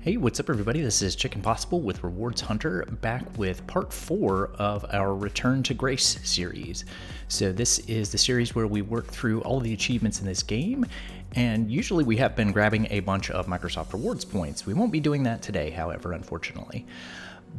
Hey, what's up everybody? This is Chicken Possible with Rewards Hunter, back with part 4 of our Return to Grace series. So this is the series where we work through all of the achievements in this game, and usually we have been grabbing a bunch of Microsoft Rewards points. We won't be doing that today, however, unfortunately.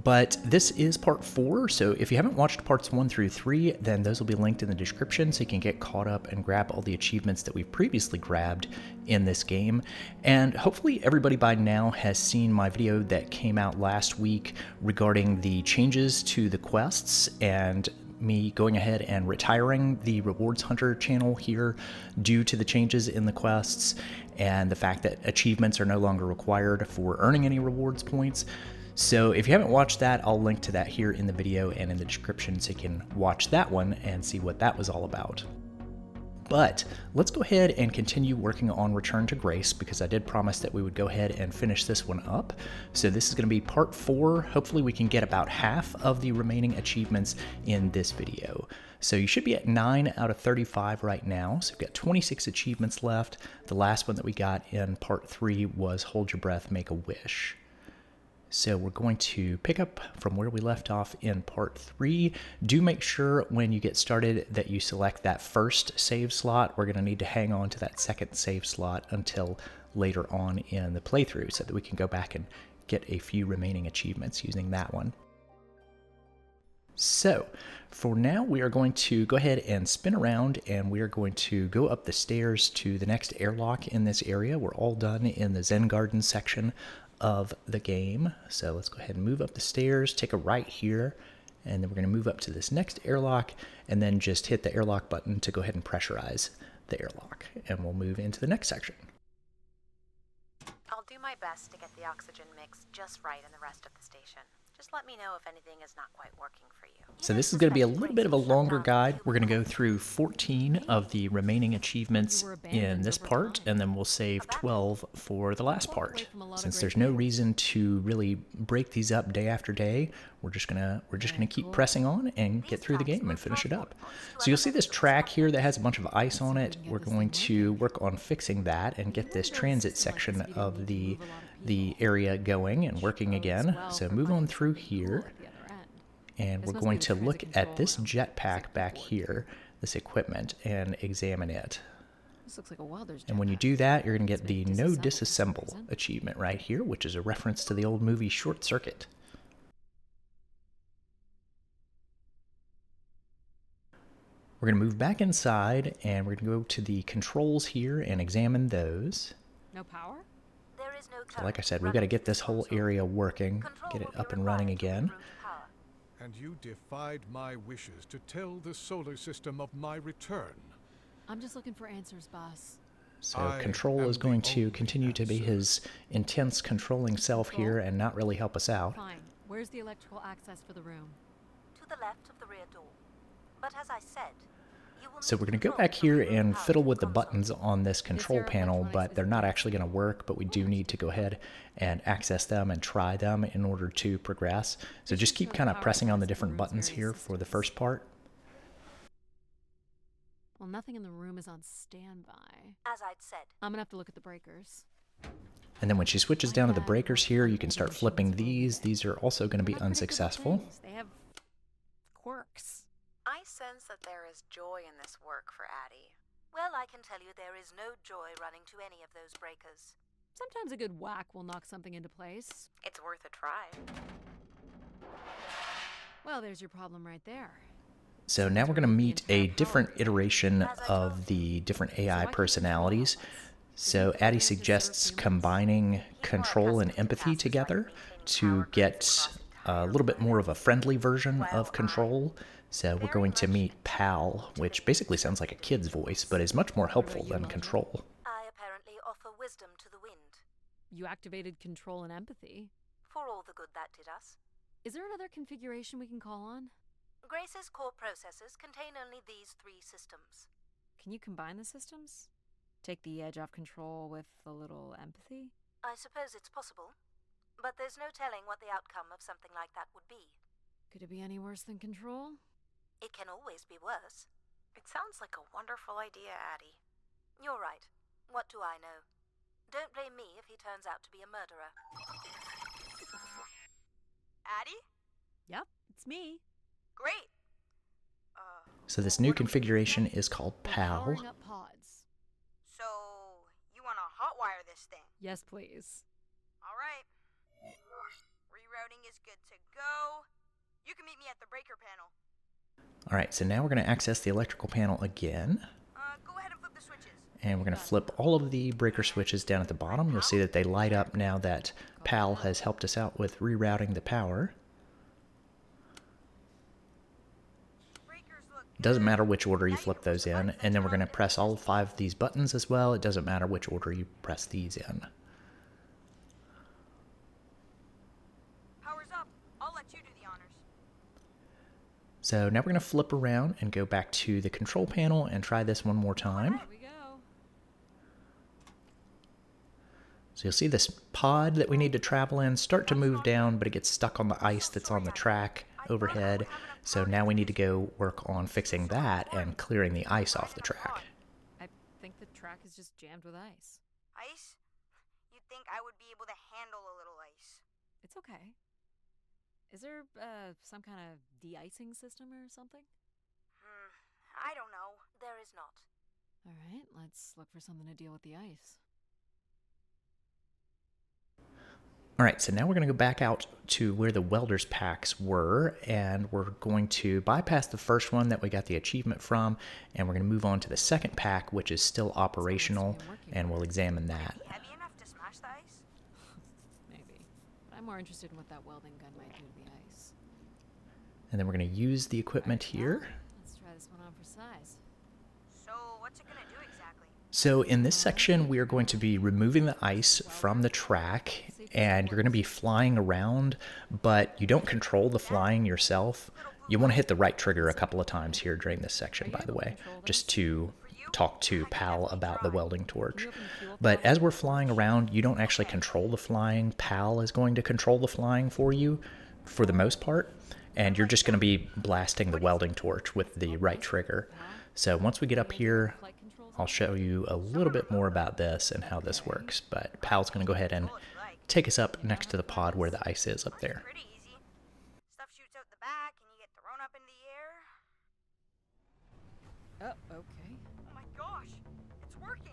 But this is part 4, so if you haven't watched parts 1 through 3, then those will be linked in the description so you can get caught up and grab all the achievements that we've previously grabbed in this game. And hopefully everybody by now has seen my video that came out last week regarding the changes to the quests and me going ahead and retiring the Rewards Hunter channel here due to the changes in the quests and the fact that achievements are no longer required for earning any rewards points. So if you haven't watched that, I'll link to that here in the video and in the description so you can watch that one and see what that was all about. But let's go ahead and continue working on Return to Grace because I did promise that we would go ahead and finish this one up. So this is going to be part 4. Hopefully we can get about half of the remaining achievements in this video. So you should be at 9 out of 35 right now. So we've got 26 achievements left. The last one that we got in part 3 was Hold Your Breath, Make a Wish. So we're going to pick up from where we left off in part 3. Do make sure when you get started that you select that first save slot. We're going to need to hang on to that second save slot until later on in the playthrough so that we can go back and get a few remaining achievements using that one. So for now, we are going to go ahead and spin around and we are going to go up the stairs to the next airlock in this area. We're all done in the Zen Garden section of the game. So let's go ahead and move up the stairs, take a right here, and then we're going to move up to this next airlock and then just hit the airlock button to go ahead and pressurize the airlock, and we'll move into the next section. I'll do my best to get the oxygen mix just right in the rest of the station. Just let me know if anything is not quite working for you. So this is going to be a little bit of a longer guide. We're going to go through 14 of the remaining achievements in this part, and then we'll save 12 for the last part. Since there's no reason to really break these up day after day, we're just gonna keep pressing on and get through the game and finish it up. So you'll see this track here that has a bunch of ice on it. We're going to work on fixing that and get this transit section of the area going and working again. So move on through here, and we're going to look at this jetpack back here, this equipment, and examine it. This looks like a welder's jetpack. And when you do that, you're going to get the No Disassemble achievement right here, which is a reference to the old movie Short Circuit. We're going to move back inside, and we're going to go to the controls here and examine those. No power? So like I said, we've got to get this whole area working, get it up and running again. And you defied my wishes to tell the solar system of my return. I'm just looking for answers, boss. So Control is going to continue to be his intense controlling self here and not really help us out. Fine. Where's the electrical access for the room? To the left of the rear door. But as I said, you will So we're going to go back here and fiddle with the buttons on this control panel, but they're not actually going to work, but we do need to go ahead and access them and try them in order to progress. So just keep kind of pressing on the different buttons here for the first part. Well, nothing in the room is on standby. As I'd said. I'm gonna have to look at the breakers. And then when she switches down to the breakers here, you can start flipping these. These are also going to be unsuccessful. They have quirks. I sense that there is joy in this work for Addie. Well, I can tell you there is no joy running to any of those breakers. Sometimes a good whack will knock something into place. It's worth a try. Well, there's your problem right there. So now we're going to meet a different iteration of the different AI personalities. So Addie suggests combining Control and Empathy together to get a little bit more of a friendly version of Control. So we're going to meet Pal, which basically sounds like a kid's voice, but is much more helpful than Control. I apparently offer wisdom to the wind. You activated Control and Empathy. For all the good that did us. Is there another configuration we can call on? Grace's core processors contain only these 3 systems. Can you combine the systems? Take the edge off Control with a little Empathy? I suppose it's possible, but there's no telling what the outcome of something like that would be. Could it be any worse than Control? It can always be worse. It sounds like a wonderful idea, Addie. You're right. What do I know? Don't blame me if he turns out to be a murderer. Addie? Yep, it's me. Great. So this new configuration is called We're PAL. powering up pods. So, you want to hotwire this thing? Yes, please. All right. Rerouting is good to go. You can meet me at the breaker panel. All right, so now we're going to access the electrical panel again. Go ahead and flip the switches. And we're going to flip all of the breaker switches down at the bottom. You'll see that they light up now that PAL has helped us out with rerouting the power. Breakers look It doesn't matter which order you flip those in. And then we're going to press all 5 of these buttons as well. It doesn't matter which order you press these in. Power's up. I'll let you do the honors. So now we're going to flip around and go back to the control panel and try this one more time. Here we go. So you'll see this pod that we need to travel in start to move down, but it gets stuck on the ice that's on the track overhead. So now we need to go work on fixing that and clearing the ice off the track. I think the track is just jammed with ice. Ice? You'd think I would be able to handle a little ice. It's okay. Is there some kind of de-icing system or something? I don't know. There is not. All right, let's look for something to deal with the ice. All right, so now we're going to go back out to where the welders packs were, and we're going to bypass the first one that we got the achievement from, and we're going to move on to the second pack, which is still operational, and we'll examine that. Heavy enough to smash the ice? Maybe. But I'm more interested in what that welding gun might do to the ice. And then we're going to use the equipment here. Let's try this one on for size. So, what's it gonna do exactly? So in this section, we are going to be removing the ice from the track, and you're going to be flying around, but you don't control the flying yourself. You want to hit the right trigger a couple of times here during this section, by the way, just to talk to PAL about the welding torch. But as we're flying around, you don't actually control the flying. PAL is going to control the flying for you, for the most part, and you're just going to be blasting the welding torch with the right trigger. So once we get up here, I'll show you a little bit more about this and how this works, but PAL's going to go ahead and take us up next to the pod where the ice is up there. Pretty easy. Stuff shoots out the back and you get thrown up in the air. Oh, okay. Oh my gosh, it's working.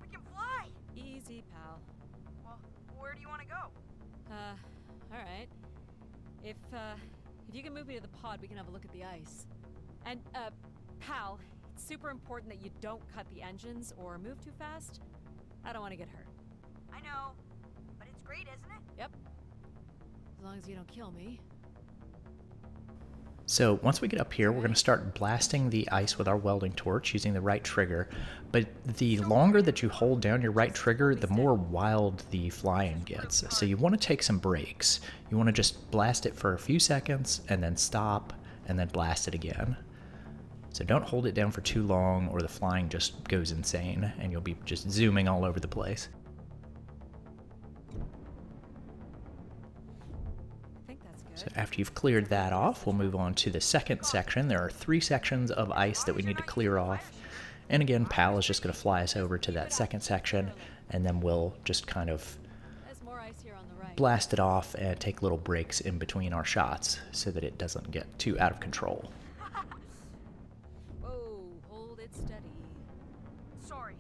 We can fly. Easy, pal. Well, where do you want to go? All right. If you can move me to the pod, we can have a look at the ice. And, pal, it's super important that you don't cut the engines or move too fast. I don't want to get hurt. I know, but it's great, isn't it? Yep. As long as you don't kill me. So once we get up here, we're going to start blasting the ice with our welding torch using the right trigger. But the longer that you hold down your right trigger, the more wild the flying gets. So you want to take some breaks. You want to just blast it for a few seconds and then stop and then blast it again. So don't hold it down for too long or the flying just goes insane and you'll be just zooming all over the place. So after you've cleared that off, we'll move on to the second section. There are 3 sections of ice that we need to clear off. And again, PAL is just going to fly us over to that second section, and then we'll just kind of blast it off and take little breaks in between our shots so that it doesn't get too out of control. Whoa, hold it steady. Sorry.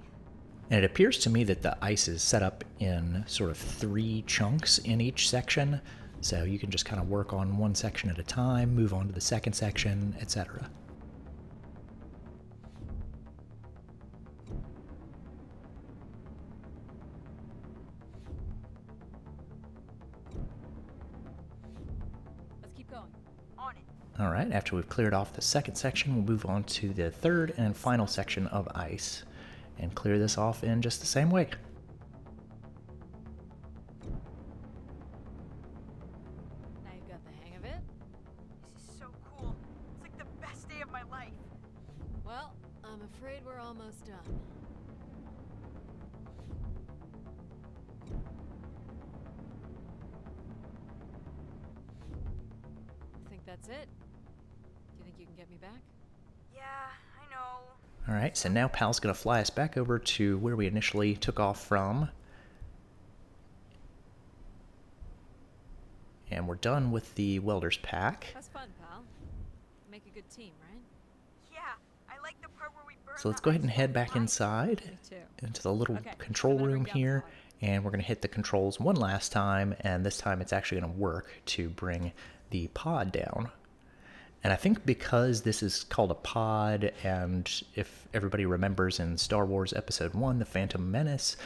And it appears to me that the ice is set up in sort of 3 chunks in each section. So you can just kind of work on one section at a time, move on to the second section, etc. Let's keep going. On it. All right, after we've cleared off the second section, we'll move on to the third and final section of ice and clear this off in just the same way. I'm afraid we're almost done. Think that's it? Do you think you can get me back? Yeah, I know. All right, so now PAL's going to fly us back over to where we initially took off from. And we're done with the welder's pack. That's fun, pal. Make a good team, right? Yeah, I like the part where we burn So let's the go ahead and ice head with back fire. inside Me too. into the little Okay, control I'm gonna room bring down the here. pod. And we're going to hit the controls one last time. And this time it's actually going to work to bring the pod down. And I think because this is called a pod, and if everybody remembers in Star Wars Episode 1, The Phantom Menace,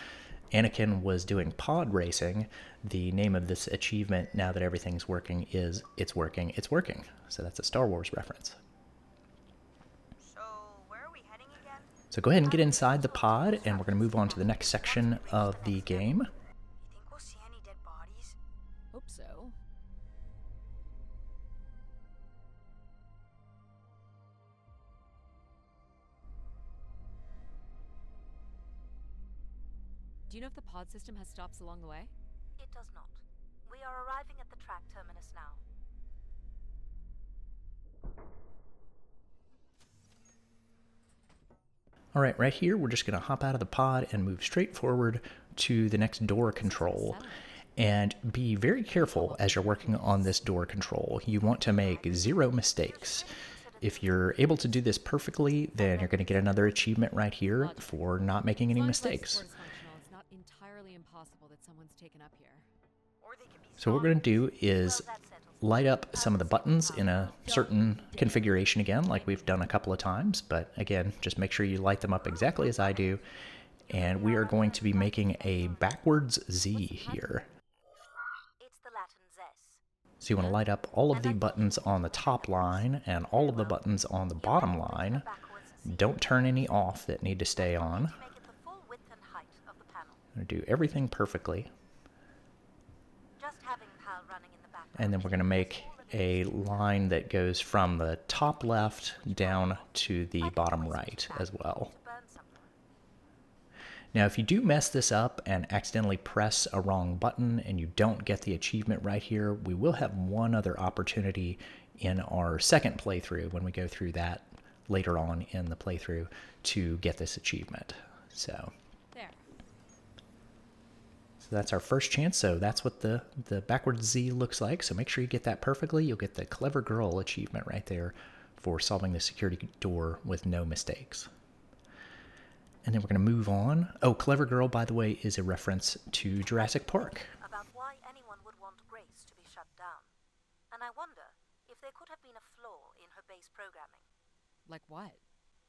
Anakin was doing pod racing, the name of this achievement, now that everything's working, is It's Working, It's Working. So that's a Star Wars reference. So, where are we heading again? So go ahead and get inside the pod, and we're going to move on to the next section of the game. You think we'll see any dead bodies? Hope so. Do you know if the pod system has stops along the way? It does not. We are arriving at the track terminus now. All right, right here, we're just going to hop out of the pod and move straight forward to the next door control. And be very careful as you're working on this door control. You want to make 0 mistakes. If you're able to do this perfectly, then you're going to get another achievement right here for not making any As long as life mistakes. support is functional, it's not entirely impossible that someone's taken up here. Or they could be So what we're going to do is light up some of the buttons in a certain configuration again, like we've done a couple of times. But again, just make sure you light them up exactly as I do. And we are going to be making a backwards Z here. It's the Latin zes. So you want to light up all of the buttons on the top line and all of the buttons on the bottom line. Don't turn any off that need to stay on. Make it the full width and height of the panel. I'm going to do everything perfectly. Just having PAL running in the background. And then we're going to make a line that goes from the top left down to the bottom right as well. To burn something. Now, if you do mess this up and accidentally press a wrong button and you don't get the achievement right here, we will have one other opportunity in our second playthrough when we go through that later on in the playthrough to get this achievement. So There. that's our first chance. So that's what the backwards Z looks like. So make sure you get that perfectly. You'll get the Clever Girl achievement right there for solving the security door with no mistakes. And then we're going to move on. Oh, Clever Girl, by the way, is a reference to Jurassic Park. About why anyone would want Grace to be shut down. And I wonder if there could have been a flaw in her base programming. Like what?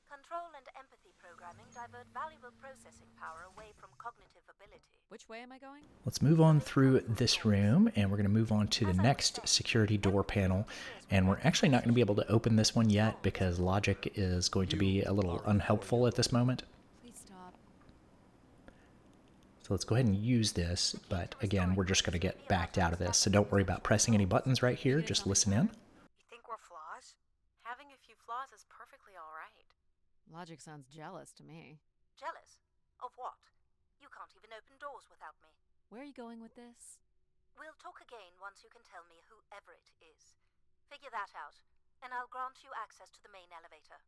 Control and empathy programming divert valuable processing power away from cognitive ability. Which way am I going? Let's move on through this room, and we're going to move on to the next security door panel. And we're actually not going to be able to open this one yet because logic is going to be a little unhelpful at this moment. Please stop. So let's go ahead and use this, but again, we're just going to get backed out of this. So don't worry about pressing any buttons right here, just listen in. You think we're flaws? Having a few flaws is perfectly all right. Logic sounds jealous to me. Jealous? Of what? You can't even open doors without me. Where are you going with this? We'll talk again once you can tell me who Everett is. Figure that out, and I'll grant you access to the main elevator.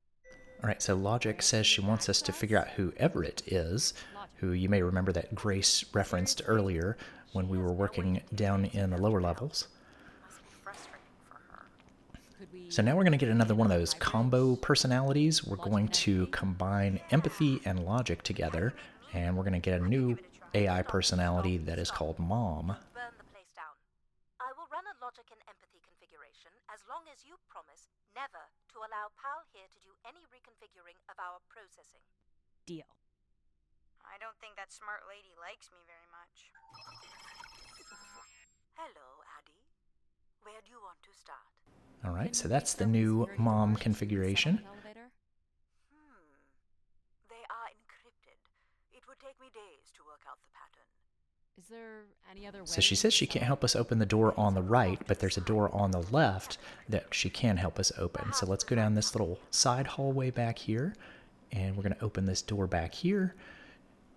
All right, so Logic says she wants us to figure out who Everett is, who you may remember that Grace referenced earlier when we were working down in the lower levels. Must be frustrating for her. Could we... So now we're going to get another one of those combo personalities. We're going to combine empathy and logic together, and we're going to get a new AI personality that is called Mom. Burn the place down. I will run a logic and empathy configuration as long as you promise never to allow PAL here to do any reconfiguring of our processing. Deal. I don't think that smart lady likes me very much. Hello, Addie. Where do you want to start? All right, so that's the new Mom configuration. Elevator? They are encrypted. It would take me days to work out the pattern. Is there any other way? So she says she can't help us open the door on the right, but there's a door on the left that she can help us open. So let's go down this little side hallway back here, and we're going to open this door back here.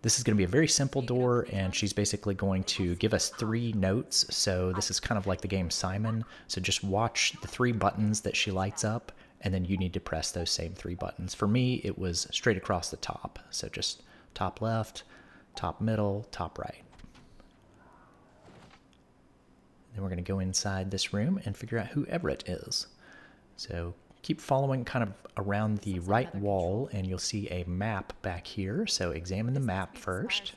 This is going to be a very simple door, and she's basically going to give us 3 notes. So this is kind of like the game Simon. So just watch the 3 buttons that she lights up, and then you need to press those same 3 buttons. For me, it was straight across the top. So just top left, top middle, top right. Then we're going to go inside this room and figure out who Everett is. So keep following kind of around the right wall and you'll see a map back here. So examine the map first.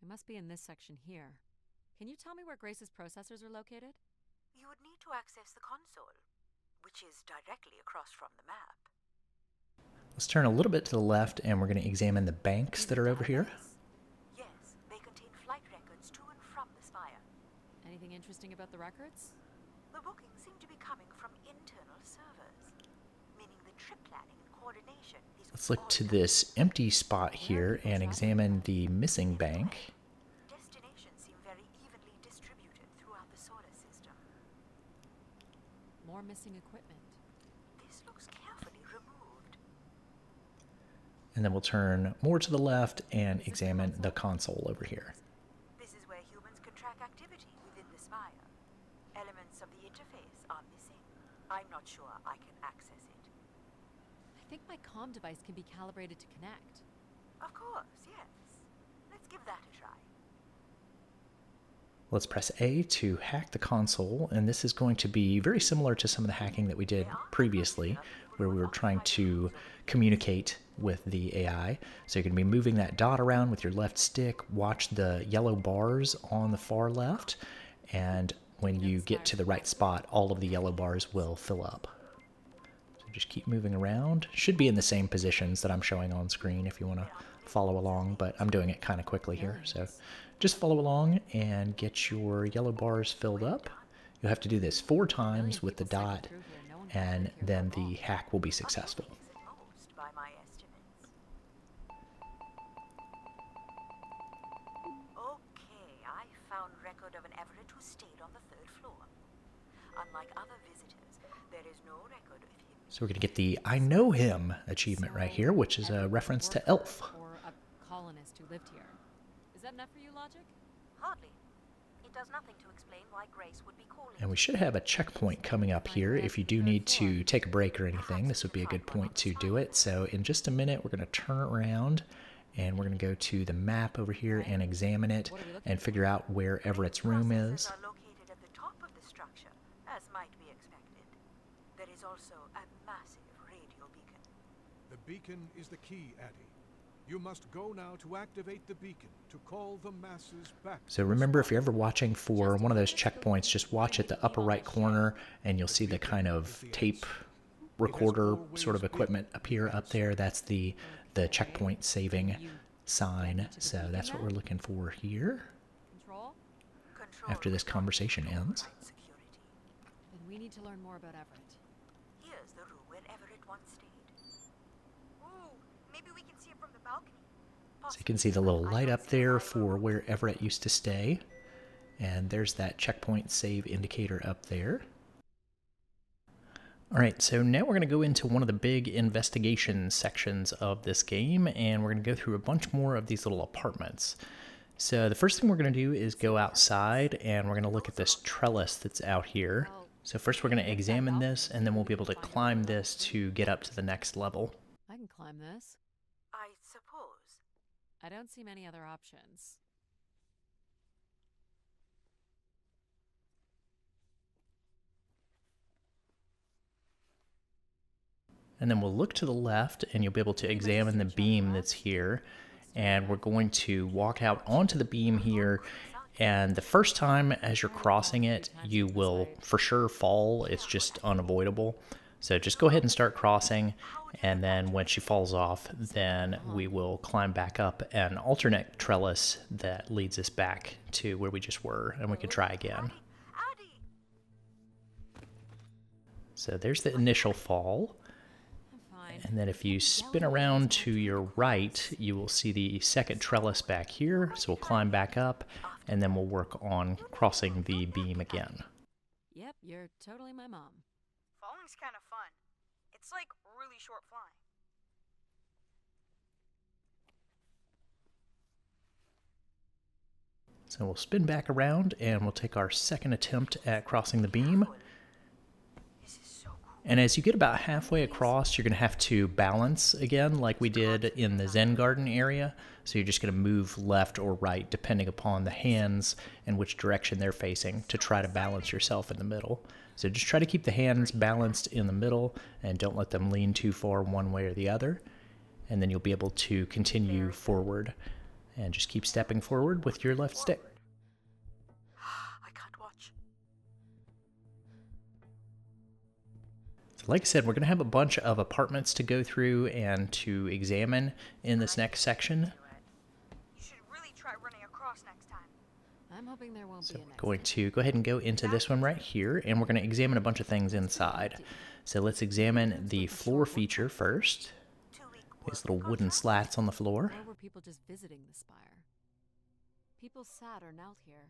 It must be in this section here. Can you tell me where Grace's processors are located? You would need to access the console, which is directly across from the map. Let's turn a little bit to the left and we're going to examine the banks that are over here. Yes, they contain flight records to and from the spire. Anything interesting about the records? The bookings seem to be coming from internal servers, meaning the trip planning and coordination is... Let's look to this empty spot here and examine the missing bank. Destinations seem very evenly distributed throughout the solar system. More missing equipment. This looks carefully removed. And then we'll turn more to the left and examine the console over here. This is where humans can track activity within the spire. Elements of the interface are missing. I'm not sure I can access it. I think my comm device can be calibrated to connect. Of course, yes. Let's give that a try. Let's press A to hack the console, and this is going to be very similar to some of the hacking that we did previously, where we were trying to communicate with the AI. So you're going to be moving that dot around with your left stick, watch the yellow bars on the far left, and when you get to the right spot, all of the yellow bars will fill up. So just keep moving around. Should be in the same positions that I'm showing on screen if you want to follow along, but I'm doing it kind of quickly here. So just follow along and get your yellow bars filled up. You'll have to do this 4 times with the dot, and then the hack will be successful. Most by my estimates. Okay, I found record of an Everett who stayed on the 3rd floor. Unlike other visitors, there is no record of him. So we're going to get the I Know Him achievement right here, which is a reference to Elf. Or a colonist who lived here. Is that enough for you, Logic? Hardly. It does nothing to explain why Grace would be calling. And we should have a checkpoint coming up here. If you do need to take a break or anything, this would be a good point to do it. So in just a minute, we're going to turn around and we're going to go to the map over here and examine it and figure out where Everett's room is. Processors are located at the top of the structure, as might be expected. There is also a massive radio beacon. The beacon is the key, Addie. You must go now to activate the beacon to call the masses back. So remember, if you're ever watching for one of those checkpoints, just watch at the upper right corner and you'll see the kind of tape recorder sort of equipment appear up there. That's the checkpoint saving sign. So that's what we're looking for here Control? after this conversation ends. Security. Then we need to learn more about Everett. Here's the room where Everett once stayed. Ooh, maybe we can see it from the balcony. So you can see the little light up there for where Everett used to stay. And there's that checkpoint save indicator up there. All right, so now we're going to go into one of the big investigation sections of this game, and we're going to go through a bunch more of these little apartments. So the first thing we're going to do is go outside, and we're going to look at this trellis that's out here. So first we're going to examine this, and then we'll be able to climb this to get up to the next level. I can climb this. I suppose. I don't see many other options. And then we'll look to the left and you'll be able to examine the beam that's here. And we're going to walk out onto the beam here. And the first time as you're crossing it, you will for sure fall. It's just unavoidable. So just go ahead and start crossing. And then when she falls off, then we will climb back up an alternate trellis that leads us back to where we just were. And we can try again. Addie! So there's the initial fall. And then if you spin around to your right, you will see the second trellis back here. So we'll climb back up, and then we'll work on crossing the beam again. Yep, you're totally my mom. Falling's kind of fun. It's like really short flying. So we'll spin back around, and we'll take our second attempt at crossing the beam. This is so cool. And as you get about halfway across, you're going to have to balance again like we did in the Zen Garden area. So you're just going to move left or right depending upon the hands and which direction they're facing to try to balance yourself in the middle. So just try to keep the hands balanced in the middle and don't let them lean too far one way or the other. And then you'll be able to continue forward and just keep stepping forward with your left stick. I can't watch. So like I said, we're going to have a bunch of apartments to go through and to examine in this next section. You should really try running across next time. I'm hoping there won't So be a we're next going to go ahead and go into this one right here, and we're going to examine a bunch of things inside. So let's examine the floor feature first. These little wooden slats on the floor. Where were people just visiting the spire? People sat or knelt here.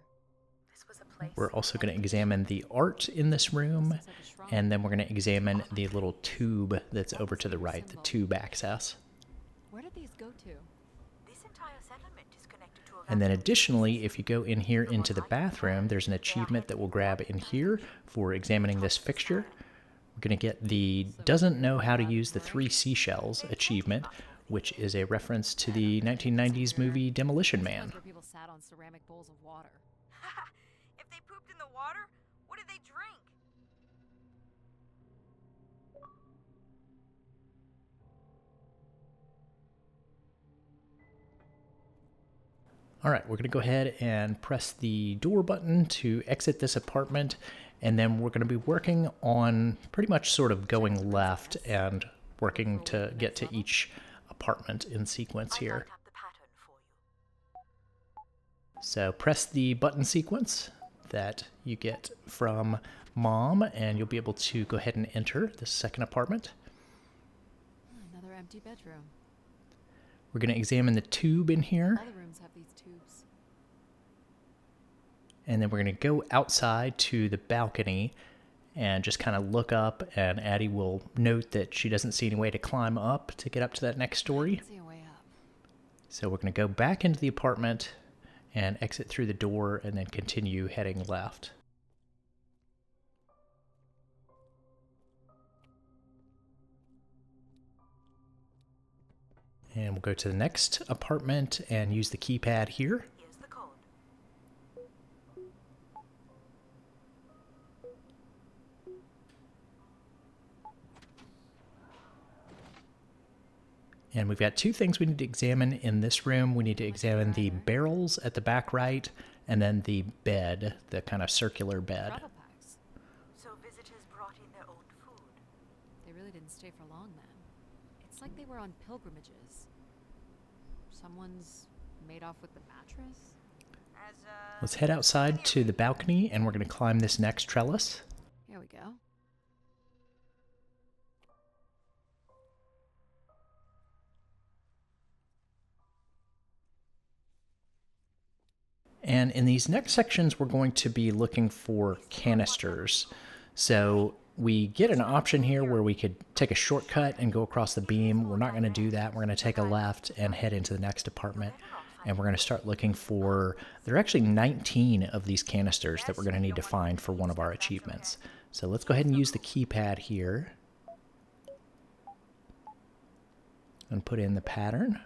This was a place. We're also going to examine the art in this room, Looks like a shrine. and then we're going to examine the little tube that's over to the right, the tube access. Where did these go to? This entire settlement is connected to a And then additionally, if you go in here into the bathroom, there's an achievement that we'll grab in here for examining this fixture. We're going to get the Doesn't Know How to Use the 3 Seashells achievement, which is a reference to the 1990s movie Demolition Man. Where people sat on ceramic bowls of water. If they pooped in the water, what did they drink? All right, we're going to go ahead and press the door button to exit this apartment, and then we're going to be working on pretty much sort of going left and working to get to each apartment in sequence I here. might have the pattern for you. So press the button sequence that you get from Mom, and you'll be able to go ahead and enter the second apartment. Another empty bedroom. We're going to examine the tube in here, All the rooms have these tubes. and then we're going to go outside to the balcony and just kind of look up, and Addie will note that she doesn't see any way to climb up to get up to that next story. See a way up. So we're going to go back into the apartment and exit through the door and then continue heading left. And we'll go to the next apartment and use the keypad here. Here's the code. And we've got two things we need to examine in this room. We need to examine the barrels at the back right, and then the bed, the kind of circular bed. Travel packs. So visitors brought in their own food. They really didn't stay for long then. It's like they were on pilgrimages. Someone's made off with the mattress? Let's head outside to the balcony, and we're going to climb this next trellis. Here we go. And in these next sections, we're going to be looking for canisters. So we get an option here where we could take a shortcut and go across the beam. We're not going to do that. We're going to take a left and head into the next apartment. And we're going to start looking for, there are actually 19 of these canisters that we're going to need to find for one of our achievements. So let's go ahead and use the keypad here and put in the pattern.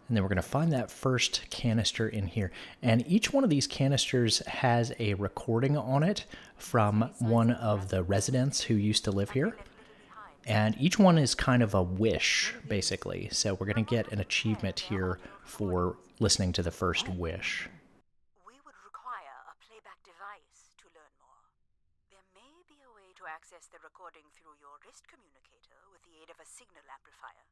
And then we're going to find that first canister in here. And each one of these canisters has a recording on it from one of the residents who used to live here. And each one is kind of a wish, basically. So we're going to get an achievement here for listening to the first wish. We would require a playback device to learn more. There may be a way to access the recording through your wrist communicator with the aid of a signal amplifier.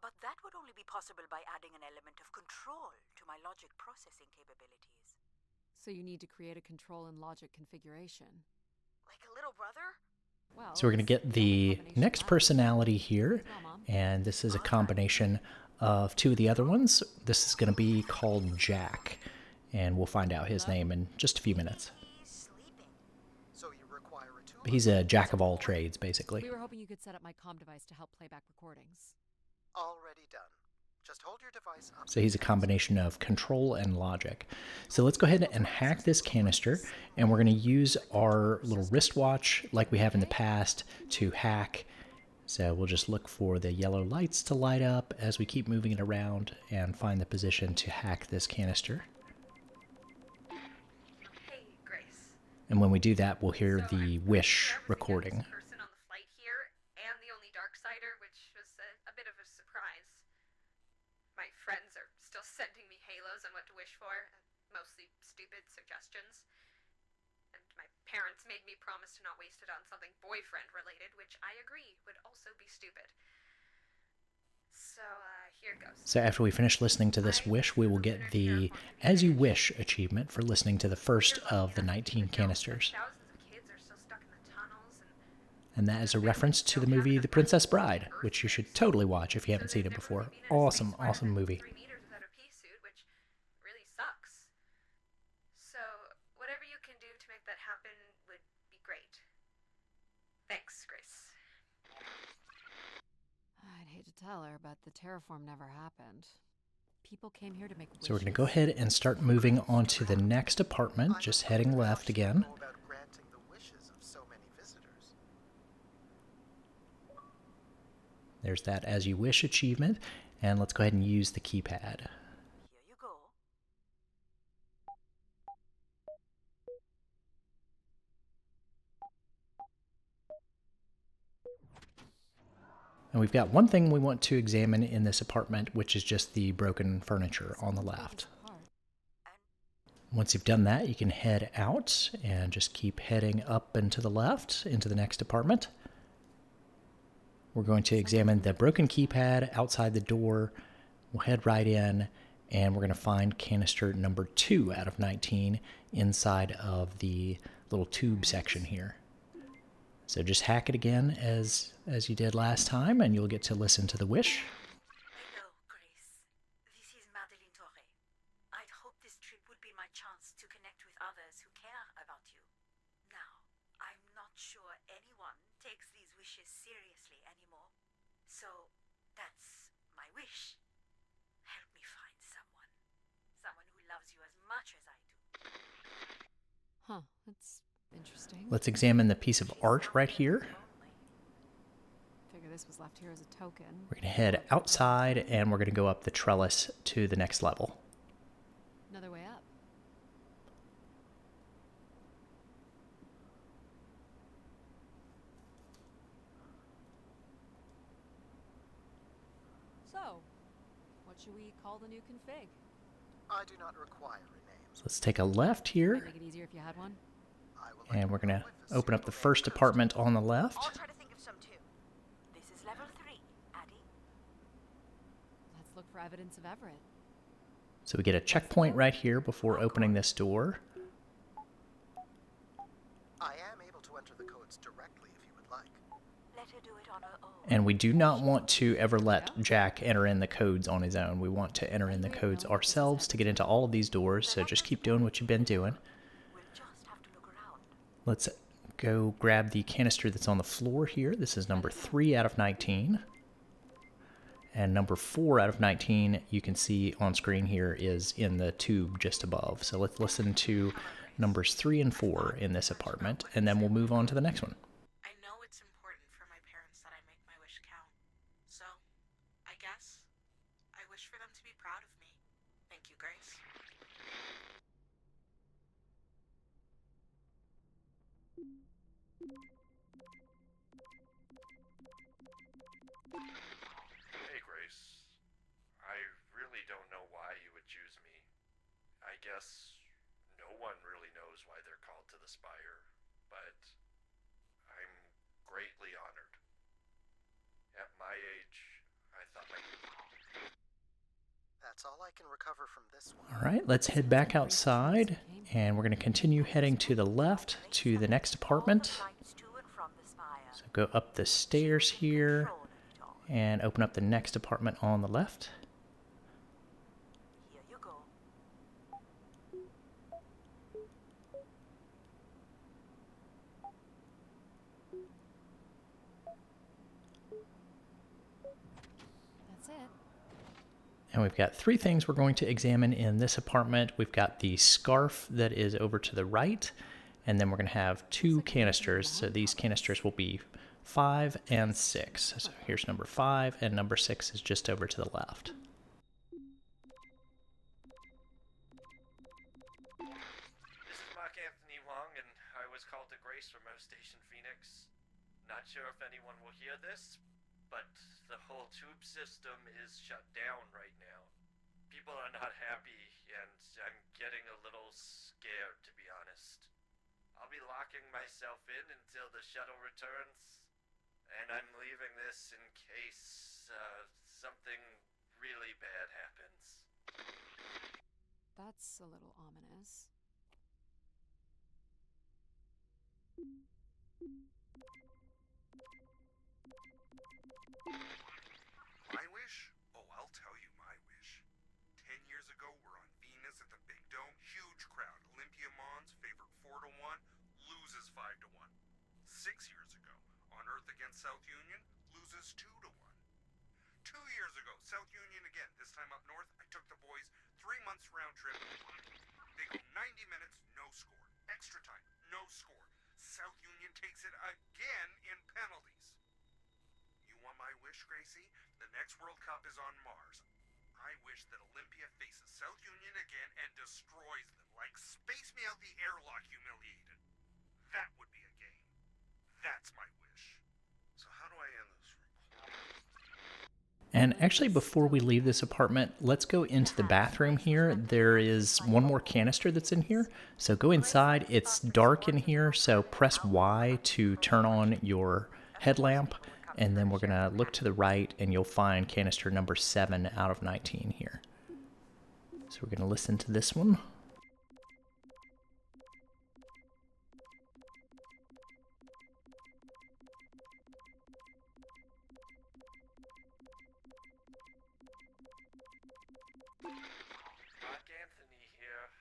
But that would only be possible by adding an element of control to my logic processing capabilities. So you need to create a control and logic configuration. Like a little brother? Well, So we're going to get the next personality here. And this is a combination of two of the other ones. This is going to be called Jack. And we'll find out his name in just a few minutes. He's sleeping. So you require a tool. He's a jack of all trades, basically. We were hoping you could set up my comm device to help play back recordings. Already done. Just hold your device up. So he's a combination of control and logic. So let's go ahead and hack this canister, and we're going to use our little wristwatch like we have in the past to hack. So we'll just look for the yellow lights to light up as we keep moving it around and find the position to hack this canister. Hey, Grace. And when we do that, we'll hear So the I'm wish sure I was the recording. youngest person on the flight here, and the only Darksider, which was a bit of a surprise. My friends are still sending me halos on what to wish for, mostly stupid suggestions. And my parents made me promise to not waste it on something boyfriend-related, which I agree would also be stupid. So, here goes. So after we finish listening to this wish, we will get the As You Wish achievement for listening to the first of the 19 canisters. Thousands of kids are still stuck in the tunnels, And that is a reference to the movie The Princess Bride, which you should totally watch if you haven't seen it before. Awesome, awesome movie. 3 meters without a pea suit, which really sucks. So, whatever you can do to make that happen would be great. Thanks, Grace. I'd hate to tell her, but the terraform never happened. People came here to make wishes. So we're going to go ahead and start moving on to the next apartment, just heading left again. Know about granting the wishes of so many visitors. There's that As You Wish achievement, and let's go ahead and use the keypad. Here you go. And we've got one thing we want to examine in this apartment, which is just the broken furniture on the left. Once you've done that, you can head out and just keep heading up and to the left into the next apartment. We're going to examine the broken keypad outside the door. We'll head right in, and we're going to find canister number 2 out of 19 inside of the little tube section here. So just hack it again as you did last time, and you'll get to listen to the wish. Hello, Grace. This is Madeline Torre. I'd hoped this trip would be my chance to connect with others who care about you. Now, I'm not sure anyone takes these wishes seriously anymore. So, that's my wish. Help me find someone. Someone who loves you as much as I do. Huh, that's interesting. Let's examine the piece of art right here. Figure this was left here as a token. We're going to head outside, and we're going to go up the trellis to the next level. Another way up. So, what should we call the new config? I do not require a name. So let's take a left Might here, make it easier if you had one. I would like and we're going to know if a open up the suitable first name apartment on the left. I'll try to think of some too. This is level 3, Addie. Let's look for evidence of Everett. So we get a checkpoint right here before opening this door. I am able to enter the codes directly if you would like. Let her do it on her own. And we do not want to ever let Jack enter in the codes on his own. We want to enter in the codes ourselves to get into all of these doors, so just keep doing what you've been doing. We'll just have to look around. Let's go grab the canister that's on the floor here. This is number 3 out of 19. And number 4 out of 19, you can see on screen here, is in the tube just above. So let's listen to numbers 3 and 4 in this apartment, and then we'll move on to the next one. I know it's important for my parents that I make my wish count. So, I guess I wish for them to be proud of me. Thank you, Grace. Hey, Grace. I really don't know why you would choose me. I guess no one really knows why they're called to the spire, but I'm greatly honored. At my age, I thought That's all I can recover from this one. All right, let's head back outside, and we're going to continue heading to the left to the next apartment. Flights to and from the spire. So go up the stairs here Control of it all. and open up the next apartment on the left. Here you go. That's it. And we've got 3 things we're going to examine in this apartment. We've got the scarf that is over to the right, and then we're going to have 2 canisters. So these canisters will be 5 and 6. So here's number 5, and number 6 is just over to the left. This is Mark Anthony Wong, and I was called to Grace from our station Phoenix. Not sure if anyone will hear this, but the whole tube system is shut down right now. People are not happy, and I'm getting a little scared, to be honest. I'll be locking myself in until the shuttle returns, and I'm leaving this in case something really bad happens. That's a little ominous. My wish? Oh, I'll tell you my wish. 10 years ago, we're on Venus at the Big Dome. Huge crowd. Olympia Mons favored 4-1, loses 5-1. 6 years ago, on Earth against South Union, loses 2-1. 2 years ago, South Union again, this time up north. I took the boys 3 months round trip. They go 90 minutes, no score. Extra time, no score. South Union takes it again in penalties. You want my wish, Gracie? The next World Cup is on Mars. I wish that Olympia faces South Union again and destroys them, like Space Me Out the Airlock humiliated. That would be a game. That's my wish. So how do I end this recording? And actually, before we leave this apartment, let's go into the bathroom here. There is one more canister that's in here. So go inside. It's dark in here, so press Y to turn on your headlamp. And then we're going to look to the right, and you'll find canister number 7 out of 19 here. So we're going to listen to this one. Mark Anthony here.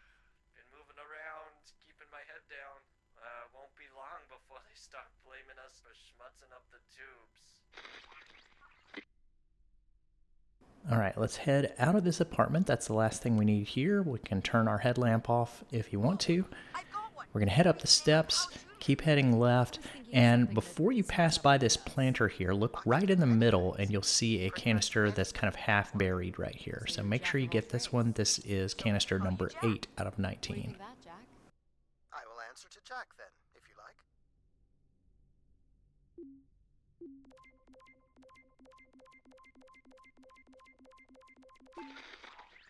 Been moving around, keeping my head down. Won't be long before they start blaming us for schmutzing up the tubes. All right, let's head out of this apartment. That's the last thing we need here. We can turn our headlamp off if you want to. We're going to head up the steps, keep heading left, and before you pass by this planter here, look right in the middle and you'll see a canister that's kind of half buried right here. So make sure you get this one. This is canister number 8 out of 19. I will answer to Jack then, if you like.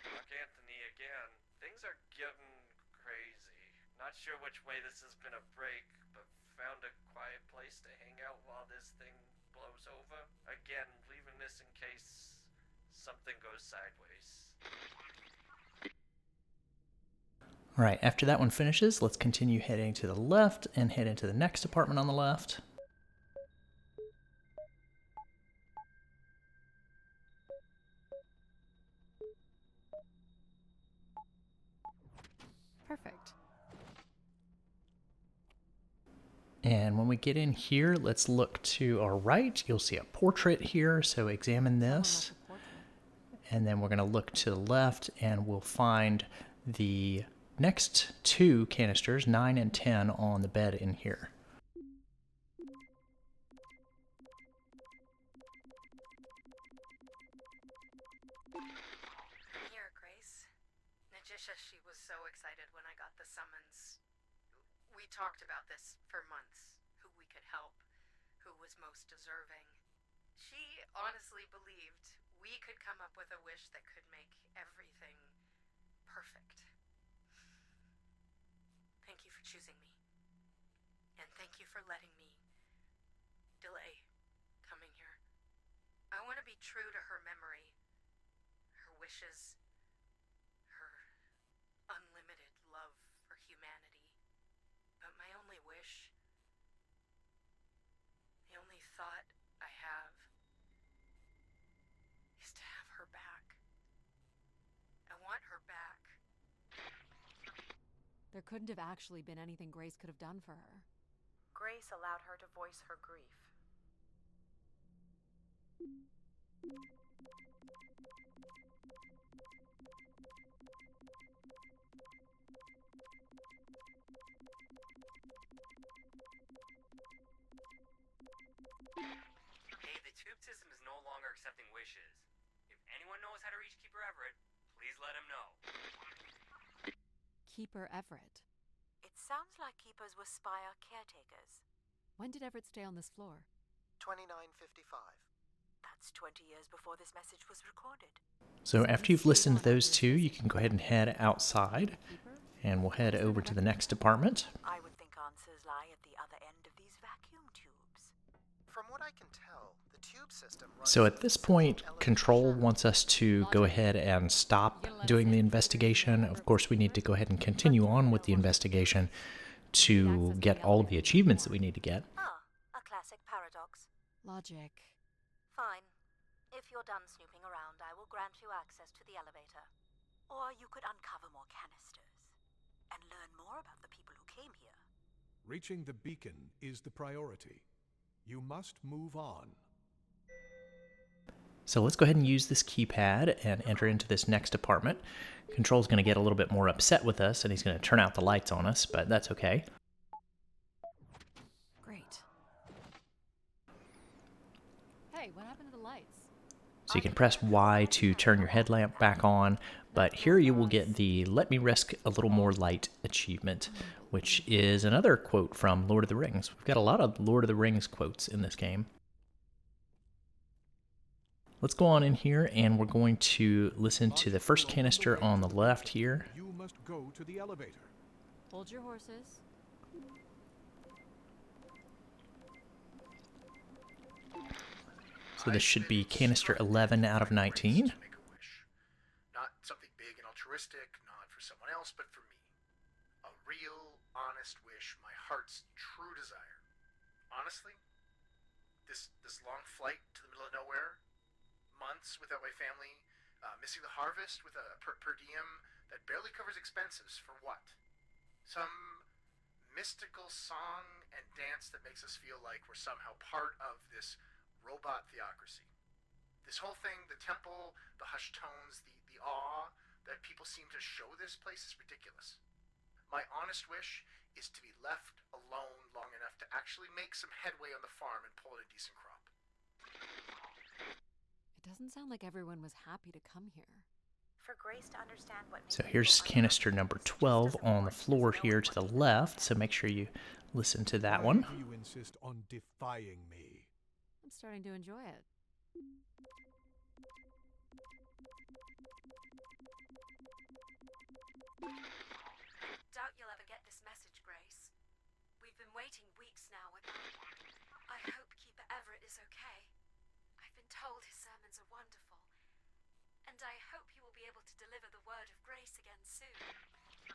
Mark Anthony again. Things are getting crazy. Not sure which way this has been a break, but found a quiet place to hang out while this thing blows over. Again, leaving this in case something goes sideways. All right, after that one finishes, let's continue heading to the left and head into the next apartment on the left. Perfect. And when we get in here, let's look to our right. You'll see a portrait here, so examine this. And then we're going to look to the left, and we'll find the next 2 canisters, 9 and 10, on the bed in here. Here, Grace. Najisha, she was so excited when I got the summons. We talked about this for months, who we could help, who was most deserving. She honestly believed we could come up with a wish that could make everything perfect. Thank you for choosing me. And thank you for letting me delay coming here. I want to be true to her memory, her wishes, her unlimited love for humanity. But my only wish, the only thought I have, is to have her back. I want her back. There couldn't have actually been anything Grace could have done for her. Grace allowed her to voice her grief. wishes. If anyone knows how to reach Keeper Everett, please let him know. Keeper Everett. It sounds like keepers were spire caretakers. When did Everett stay on this floor? 2955. That's 20 years before this message was recorded. So after you've listened to those two, you can go ahead and head outside, and we'll head over to the next department. I would think answers lie at the other end of these vacuum tubes. From what I can tell, the tube system runs So at this point, Control wants us to go ahead and stop doing the investigation. Of course, we need to go ahead and continue on with the investigation to get all of the achievements that we need to get. Ah, a classic paradox. Logic. Fine. If you're done snooping around, I will grant you access to the elevator. Or you could uncover more canisters and learn more about the people who came here. Reaching the beacon is the priority. You must move on. So let's go ahead and use this keypad and enter into this next apartment. Control's going to get a little bit more upset with us, and he's going to turn out the lights on us, but that's okay. Great. Hey, what happened to the lights? So you can press Y to turn your headlamp back on, but here you will get the Let Me Risk a Little More Light achievement, which is another quote from Lord of the Rings. We've got a lot of Lord of the Rings quotes in this game. Let's go on in here, and we're going to listen to the first canister on the left here. You must go to the elevator. Hold your horses. So this should be canister 11 out of 19. Make a wish. Not something big and altruistic, not for someone else, but for me. A real, honest wish, my heart's true desire. Honestly, this long flight to the middle of nowhere, months without my family, missing the harvest with a per diem that barely covers expenses, for what? Some mystical song and dance that makes us feel like we're somehow part of this robot theocracy. This whole thing, the temple, the hushed tones, the awe that people seem to show this place is ridiculous. My honest wish is to be left alone long enough to actually make some headway on the farm and pull in a decent crop. It doesn't sound like everyone was happy to come here. For Grace to understand what So here's canister number 12 on the floor here to the left, so make sure you listen to that one. Why do you insist on defying me? I'm starting to enjoy it. Doubt you'll ever get this message, Grace. We've been waiting weeks now with... I hope Keeper Everett is okay. I've been told his sermons are wonderful. And I hope he will be able to deliver the word of grace again soon.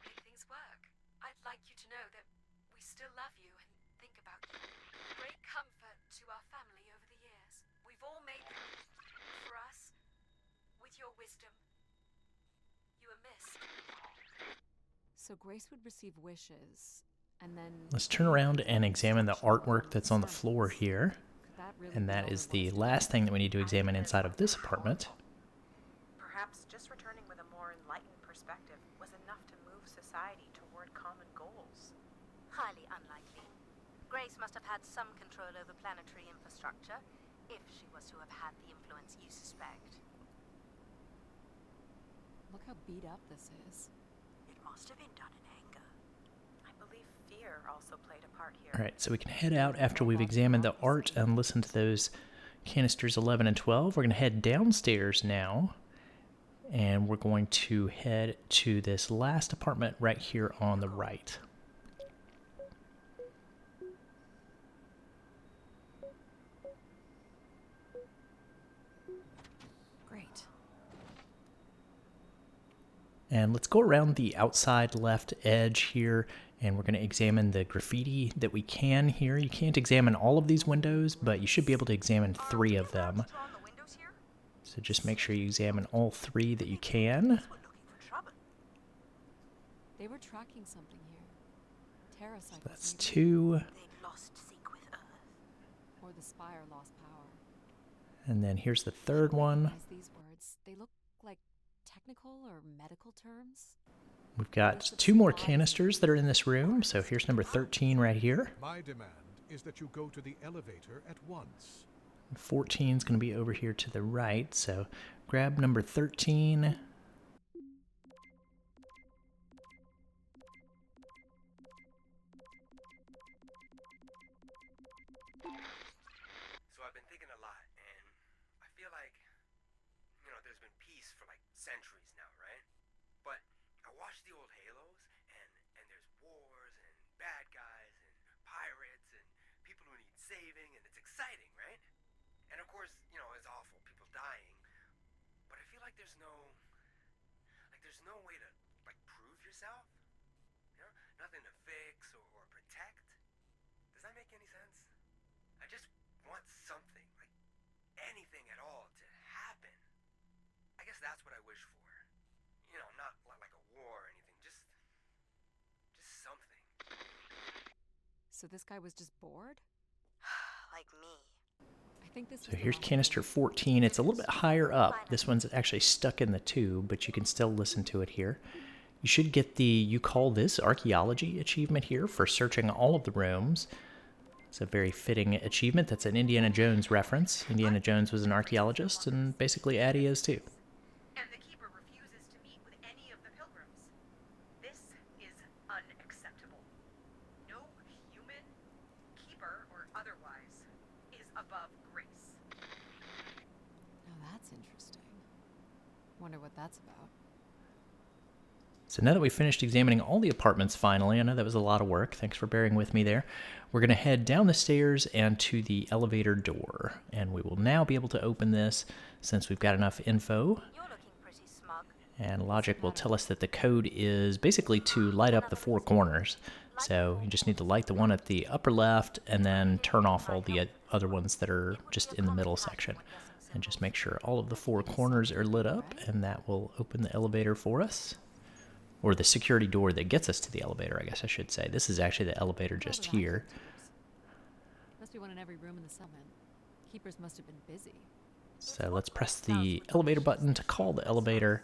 Make things work. I'd like you to know that we still love you and think about you. Great comfort to our family over the years. We've all made them for us. With your wisdom, you are missed. So Grace would receive wishes, and then... Let's turn around and examine the artwork that's on the floor here. And that is the last thing that we need to examine inside of this apartment. Perhaps just returning with a more enlightened perspective was enough to move society toward common goals. Highly unlikely. Grace must have had some control over planetary infrastructure, if she was to have had the influence you suspect. Look how beat up this is. It must have been done in anger. I believe fear also played a part here. All right, so we can head out after we've examined the art and listened to those canisters 11 and 12. We're going to head downstairs now, and we're going to head to this last apartment right here on the right. Great. And let's go around the outside left edge here, and we're going to examine the graffiti that we can here. You can't examine all of these windows, but you should be able to examine 3 of them. So just make sure you examine all 3 that you can. They were tracking something here. Terracycles. That's 2. Or the spire lost power. And then here's the 3rd one. These words, they look like technical or medical terms. We've got 2 more canisters that are in this room. So here's number 13 right here. My demand is that you go to the elevator at once. 14 is going to be over here to the right, so grab number 13. So I've been thinking a lot, and I feel like, there's been peace for like centuries now, right? But I watch the old Halos, and there's wars and bad guys and pirates and people who need saving, and it's exciting, right? And of course, it's awful, people dying. But I feel like there's no way to like prove yourself. Nothing to fix or protect. Does that make any sense? I just want something, like anything at all, to happen. I guess that's what I wish for. Not like a war or anything, just something. So this guy was just bored? Like me. I think this So here's canister 14. It's a little bit higher up. This one's actually stuck in the tube, but you can still listen to it here. You should get the You Call This Archaeology achievement here for searching all of the rooms. It's a very fitting achievement. That's an Indiana Jones reference. Indiana Jones was an archaeologist, and basically Addie is too. And the keeper refuses to meet with any of the pilgrims. This is unacceptable. No human, keeper or otherwise, is above grace. Now that's interesting. Wonder what that's about. So now that we've finished examining all the apartments finally, I know that was a lot of work, thanks for bearing with me there, we're going to head down the stairs and to the elevator door. And we will now be able to open this since we've got enough info. You're looking pretty smug. And logic will tell us that the code is basically to light up the 4 corners. So you just need to light the one at the upper left and then turn off all the other ones that are just in the middle section. And just make sure all of the 4 corners are lit up, and that will open the elevator for us. Or the security door that gets us to the elevator, I guess I should say. This is actually the elevator just here. Must be one in every room in the settlement. Keepers must have been busy. So let's press the elevator button to call the elevator.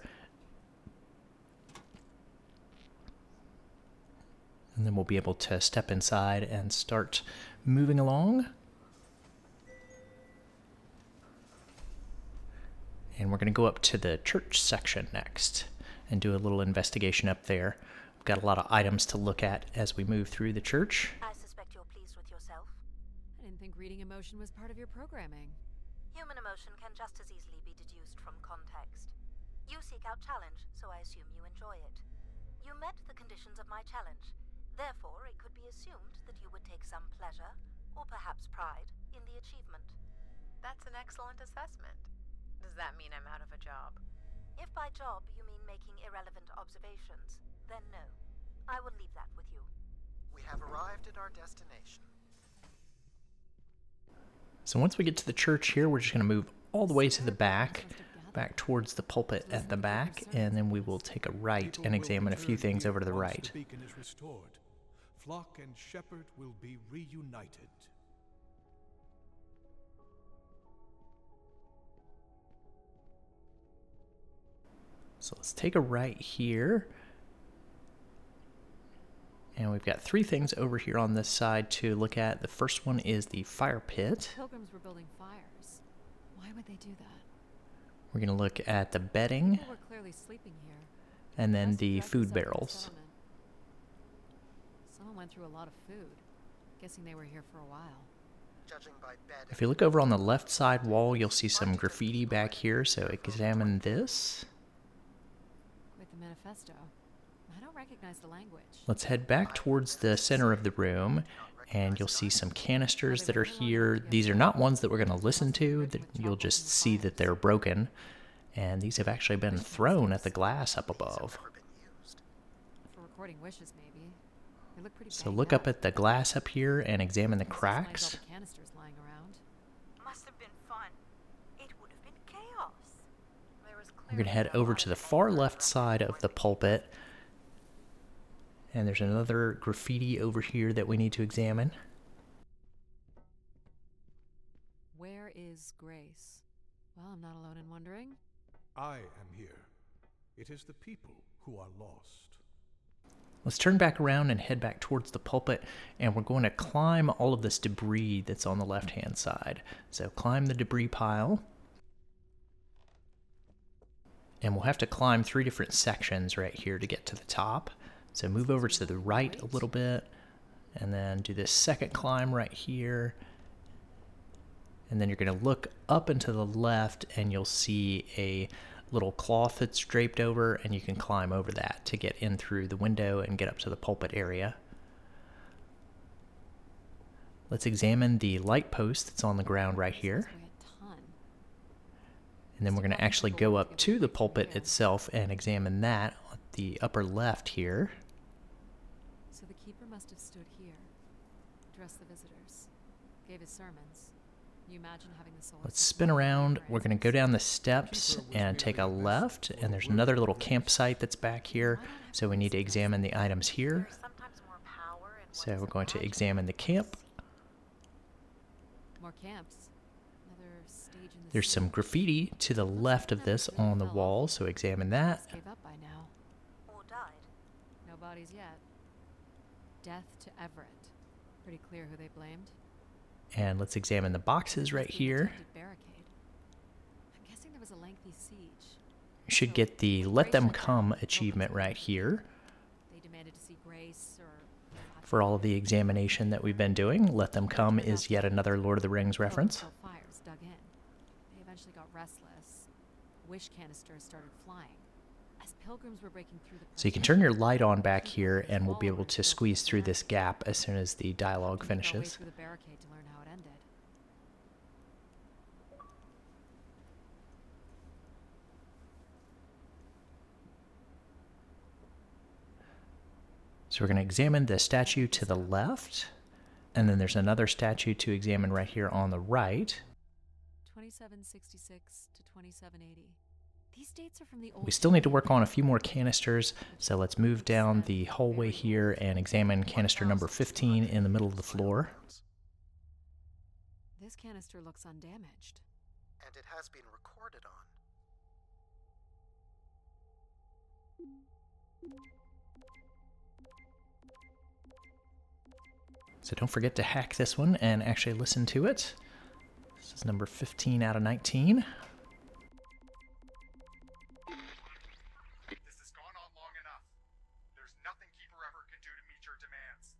And then we'll be able to step inside and start moving along. And we're going to go up to the church section next and do a little investigation up there. We've got a lot of items to look at as we move through the church. I suspect you're pleased with yourself. I didn't think reading emotion was part of your programming. Human emotion can just as easily be deduced from context. You seek out challenge, so I assume you enjoy it. You met the conditions of my challenge. Therefore, it could be assumed that you would take some pleasure, or perhaps pride, in the achievement. That's an excellent assessment. Does that mean I'm out of a job? If by job you mean making irrelevant observations, then no. I will leave that with you. We have arrived at our destination. So once we get to the church here, we're just going to move all the way to the back towards the pulpit at the back, and then we will take a right and examine a few things over to the right. The beacon is restored. Flock and shepherd will be reunited. So let's take a right here. And we've got 3 things over here on this side to look at. The first one is the fire pit. Pilgrims were building fires. Why would they do that? We're going to look at the bedding. People were clearly sleeping here. And then the food barrels. Someone went through a lot of food. Guessing they were here for a while. Judging by bed. If you look over on the left side wall, you'll see some graffiti back here, so examine this. With the manifesto. I don't recognize the language. Let's head back towards the center of the room, and you'll see some canisters that are here. These are not ones that we're going to listen to. You'll just see that they're broken, and these have actually been thrown at the glass up above. For recording wishes, maybe. They look pretty So look up at the glass up here and examine the cracks. Canisters lying around. Must have been fun. It would have been chaos. We're going to head over to the far left side of the pulpit. And there's another graffiti over here that we need to examine. Where is Grace? Well, I'm not alone in wondering. I am here. It is the people who are lost. Let's turn back around and head back towards the pulpit, and we're going to climb all of this debris that's on the left-hand side. So climb the debris pile. And we'll have to climb 3 different sections right here to get to the top. So move over to the right a little bit, and then do this second climb right here. And then you're going to look up and to the left, and you'll see a little cloth that's draped over, and you can climb over that to get in through the window and get up to the pulpit area. Let's examine the light post that's on the ground right here. And then we're going to actually go up to the pulpit itself and examine that at the upper left here. So the keeper must have stood here, addressed the visitors, gave his sermons. You imagine having the soul. Let's spin around. We're going to go down the steps and take a left, and there's another little campsite that's back here, so we need to examine the items here. So we're going to examine the camp. More camps. Another stage in the There's some graffiti to the left of this on the wall, so examine that. Gave up by now. Or died. No bodies yet. Death to Everett. Pretty clear who they blamed. And let's examine the boxes right here. Barricade. I'm guessing there was a lengthy siege. You should get the Let Them Come achievement right here. They demanded to see Grace or For all of the examination that we've been doing, Let Them Come is yet another Lord of the Rings reference. Fires dug in. They eventually got restless. Wish canisters started flying. As pilgrims were breaking through the So you can turn your light on back here, and we'll be able to squeeze through this gap as soon as the dialogue finishes. through the barricade to learn how it ended. So we're going to examine the statue to the left, and then there's another statue to examine right here on the right. 2766 to 2780. These dates are from the old. We still need to work on a few more canisters, so let's move down the hallway here and examine canister number 15 in the middle of the floor. This canister looks undamaged. And it has been recorded on. So don't forget to hack this one and actually listen to it. This is number 15 out of 19. This has gone on long enough. There's nothing Keeper ever can do to meet your demands.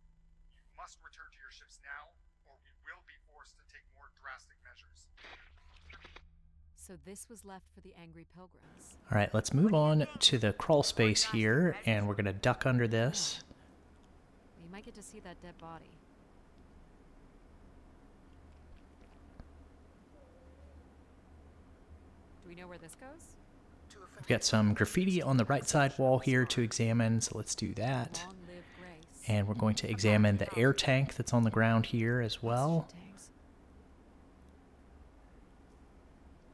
You must return to your ships now, or we will be forced to take more drastic measures. So this was left for the angry pilgrims. All right, let's move on to the crawl space here, and we're going to duck under this. You might get to see that dead body. Do we know where this goes? We've got some graffiti on the right side wall here to examine, so let's do that. Long live Grace. And we're going to examine the air tank that's on the ground here as well.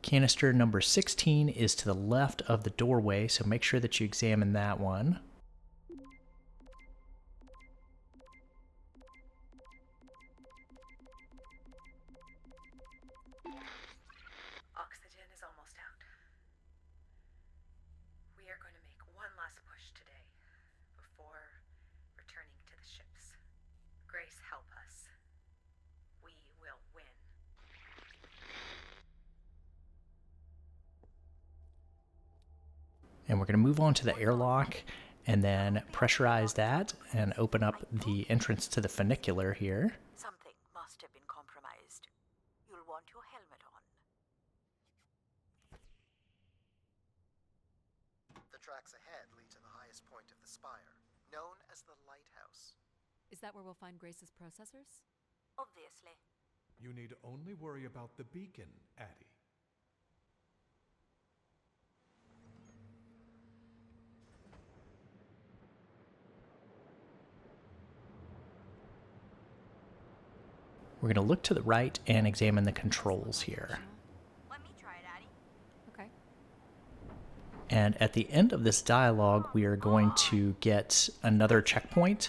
Canister number 16 is to the left of the doorway, so make sure that you examine that one. Oxygen is almost out. We are going to make one last push today before returning to the ships. Grace, help us. We will win. And we're going to move on to the airlock and then pressurize that and open up the entrance to the funicular here. Something must have been compromised. You'll want your helmet on. The tracks ahead lead to the highest point of the spire, known as the lighthouse. Is that where we'll find Grace's processors? Obviously. You need only worry about the beacon, Addie. We're going to look to the right and examine the controls here. Let me try it, Addie. Okay. And at the end of this dialogue, we are going to get another checkpoint,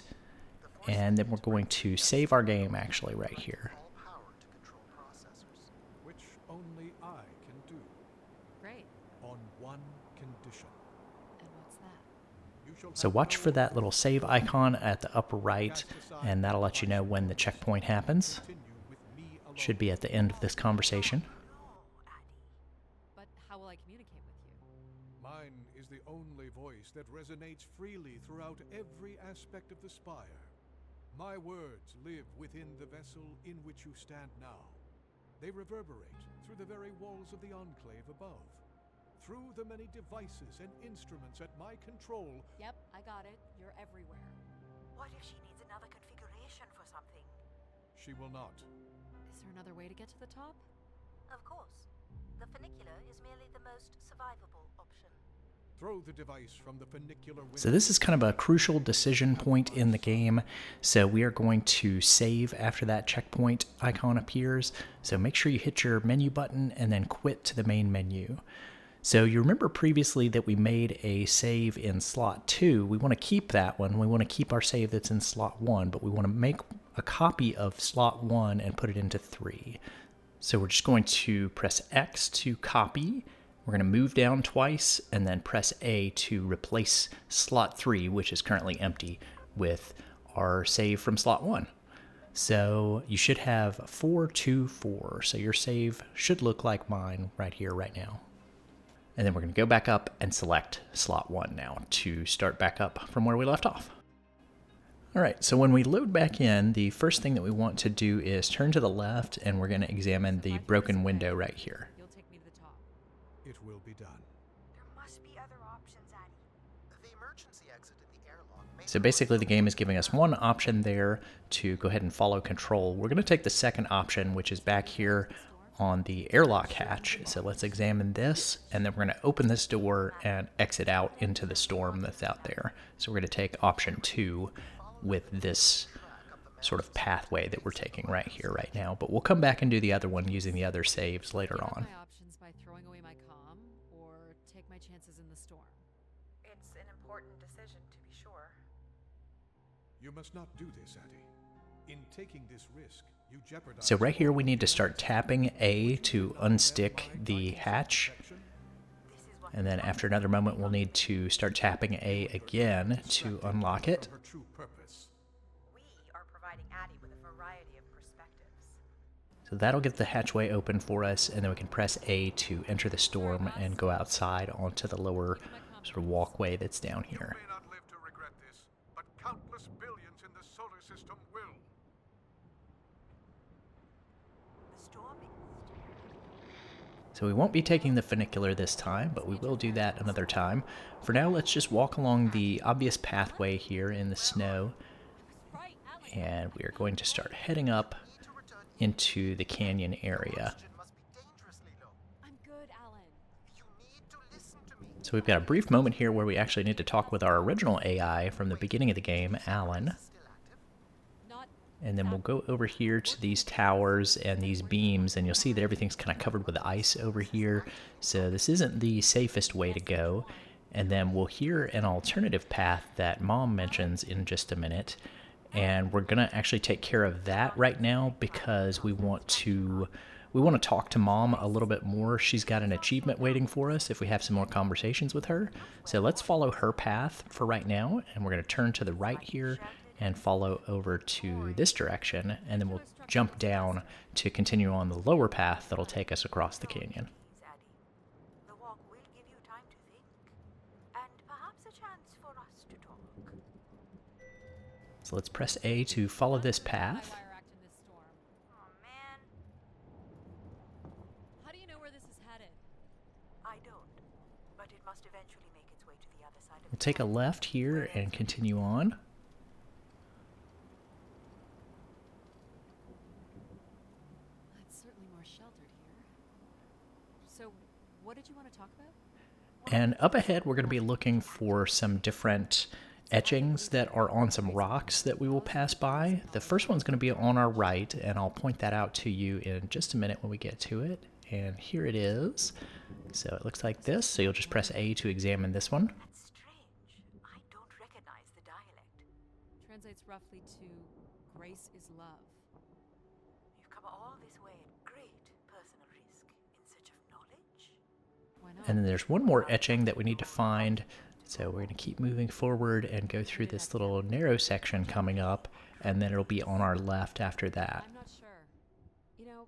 and then we're going to save our game actually right here. All power to control processors. Which only I can do. Great. On one condition. And what's that? You So watch for that little save icon at the upper right, and that'll let you know when the checkpoint happens. Should be at the end of this conversation. But how will I communicate with you? Mine is the only voice that resonates freely throughout every aspect of the spire. My words live within the vessel in which you stand now. They reverberate through the very walls of the enclave above, through the many devices and instruments at my control. Yep, I got it. You're everywhere. What if she needs another configuration for something? She will not. Is there another way to get to the top? Of course. The funicular is merely the most survivable option. Throw the device from the funicular window. So this is kind of a crucial decision point in the game. So we are going to save after that checkpoint icon appears. So make sure you hit your menu button and then quit to the main menu. So you remember previously that we made a save in slot 2. We want to keep that one. We want to keep our save that's in slot 1, but we want to make a copy of slot 1 and put it into 3. So we're just going to press X to copy. We're going to move down twice and then press A to replace slot 3, which is currently empty, with our save from slot 1. So you should have 424. So your save should look like mine right here, right now. And then we're going to go back up and select slot 1 now to start back up from where we left off. All right, so when we load back in, the first thing that we want to do is turn to the left, and we're going to examine the broken window right here. You'll take me to the top. It will be done. There must be other options, Addie. The emergency exit in the airlock may So basically the game is giving us one option there to go ahead and follow control. We're going to take the second option, which is back here on the airlock hatch. So let's examine this, and then we're going to open this door and exit out into the storm that's out there. So we're going to take option 2 with this sort of pathway that we're taking right here, right now. But we'll come back and do the other one using the other saves later on. My options by throwing away my comm or take my chances in the storm. It's an important decision, to be sure. You must not do this, Addie. In taking this risk, you jeopardize... So right here we need to start tapping A to unstick the hatch. And then after another moment we'll need to start tapping A again to unlock it. We are providing Addie with a variety of perspectives. So that'll get the hatchway open for us, and then we can press A to enter the storm and go outside onto the lower sort of walkway that's down here. You may not live to regret this, but countless billions in the solar system will. The storm is... So we won't be taking the funicular this time, but we will do that another time. For now, let's just walk along the obvious pathway here in the snow, and we are going to start heading up into the canyon area. I'm good, Alan. So we've got a brief moment here where we actually need to talk with our original AI from the beginning of the game, Alan. And then we'll go over here to these towers and these beams, and you'll see that everything's kind of covered with ice over here. So this isn't the safest way to go. And then we'll hear an alternative path that Mom mentions in just a minute. And we're going to actually take care of that right now because we want to talk to Mom a little bit more. She's got an achievement waiting for us if we have some more conversations with her. So let's follow her path for right now, and we're going to turn to the right here and follow over to this direction, and then we'll jump down to continue on the lower path that'll take us across the canyon. The walk will give you time to think, and perhaps a chance for us to talk. So let's press A to follow this path. Oh man. How do you know where this is headed? I don't, but it must eventually make its way to the other side of We'll take a left here and continue on. It's certainly more sheltered here. So, what did you want to talk about? And up ahead, we're going to be looking for some different etchings that are on some rocks that we will pass by. The first one's going to be on our right, and I'll point that out to you in just a minute when we get to it. And here it is. So it looks like this. So you'll just press A to examine this one. That's strange. I don't recognize the dialect. Translates roughly to grace is love. You've come all this way at great personal risk in search of knowledge. Why not? And then there's one more etching that we need to find. So we're going to keep moving forward and go through this little narrow section coming up, and then it'll be on our left after that. I'm not sure. You know,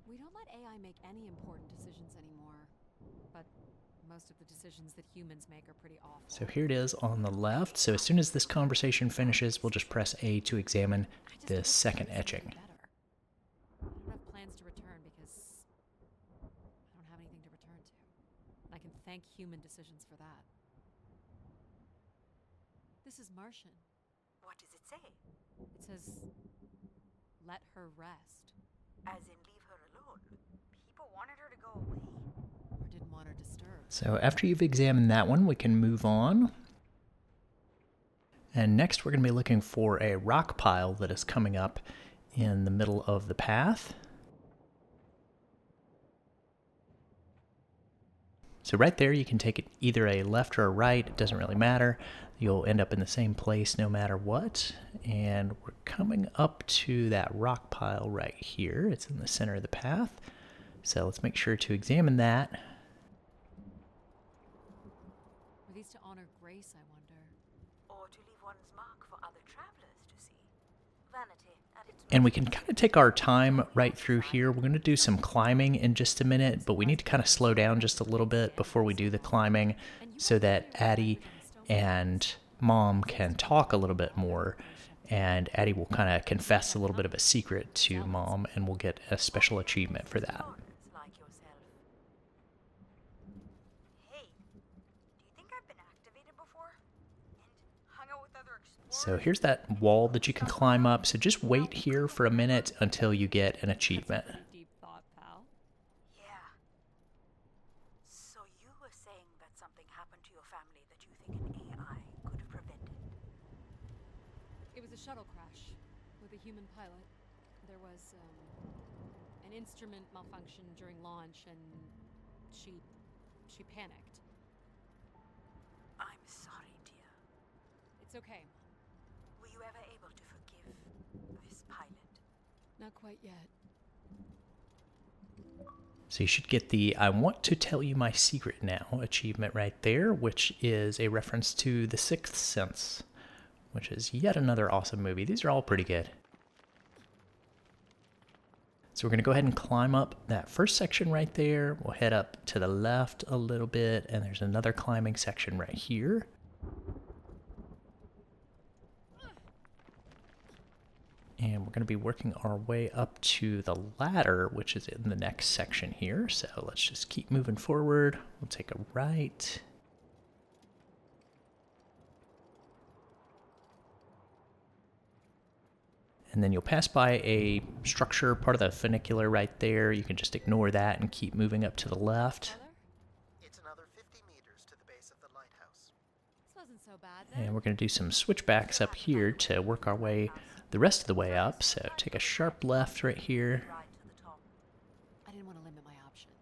we don't let AI make any important decisions anymore. But most of the decisions that humans make are pretty awful. So here it is on the left. So as soon as this conversation finishes, we'll just press A to examine this second etching. I don't have plans to return because I don't have anything to return to. I can thank human decisions for that. This is Martian. What does it say? It says, let her rest. As in, leave her alone. People wanted her to go away. Or didn't want her disturbed. So after you've examined that one, we can move on. And next we're going to be looking for a rock pile that is coming up in the middle of the path. So right there you can take it either a left or a right, it doesn't really matter. You'll end up in the same place no matter what. And we're coming up to that rock pile right here. It's in the center of the path. So let's make sure to examine that. Were these to honor Grace, I wonder? Or to leave one's mark for other travelers to see. Vanity at its And we can kind of take our time right through here. We're going to do some climbing in just a minute, but we need to kind of slow down just a little bit before we do the climbing so that Addie and Mom can talk a little bit more. And Addie will kind of confess a little bit of a secret to Mom, and we'll get a special achievement for that. like yourself. Hey, do you think I've been activated before? And hung out with other explorers? So here's that wall that you can climb up. So just wait here for a minute until you get an achievement. Deep thought, pal. Yeah. So you were saying that something happened to your family that you think an AI could have prevented? It was a shuttle crash with a human pilot. There was an instrument malfunction during launch, and she panicked. I'm sorry, dear. It's okay. Were you ever able to forgive this pilot? Not quite yet. So you should get the I want to tell you my secret now achievement right there, which is a reference to The Sixth Sense, which is yet another awesome movie. These are all pretty good. So we're going to go ahead and climb up that first section right there. We'll head up to the left a little bit, and there's another climbing section right here. And we're going to be working our way up to the ladder, which is in the next section here. So let's just keep moving forward. We'll take a right. And then you'll pass by a structure, part of the funicular right there. You can just ignore that and keep moving up to the left. It's another 50 meters to the base of the lighthouse. This wasn't so bad then. And we're going to do some switchbacks up here to work our way the rest of the way up. So take a sharp left right here. I didn't want to limit my options.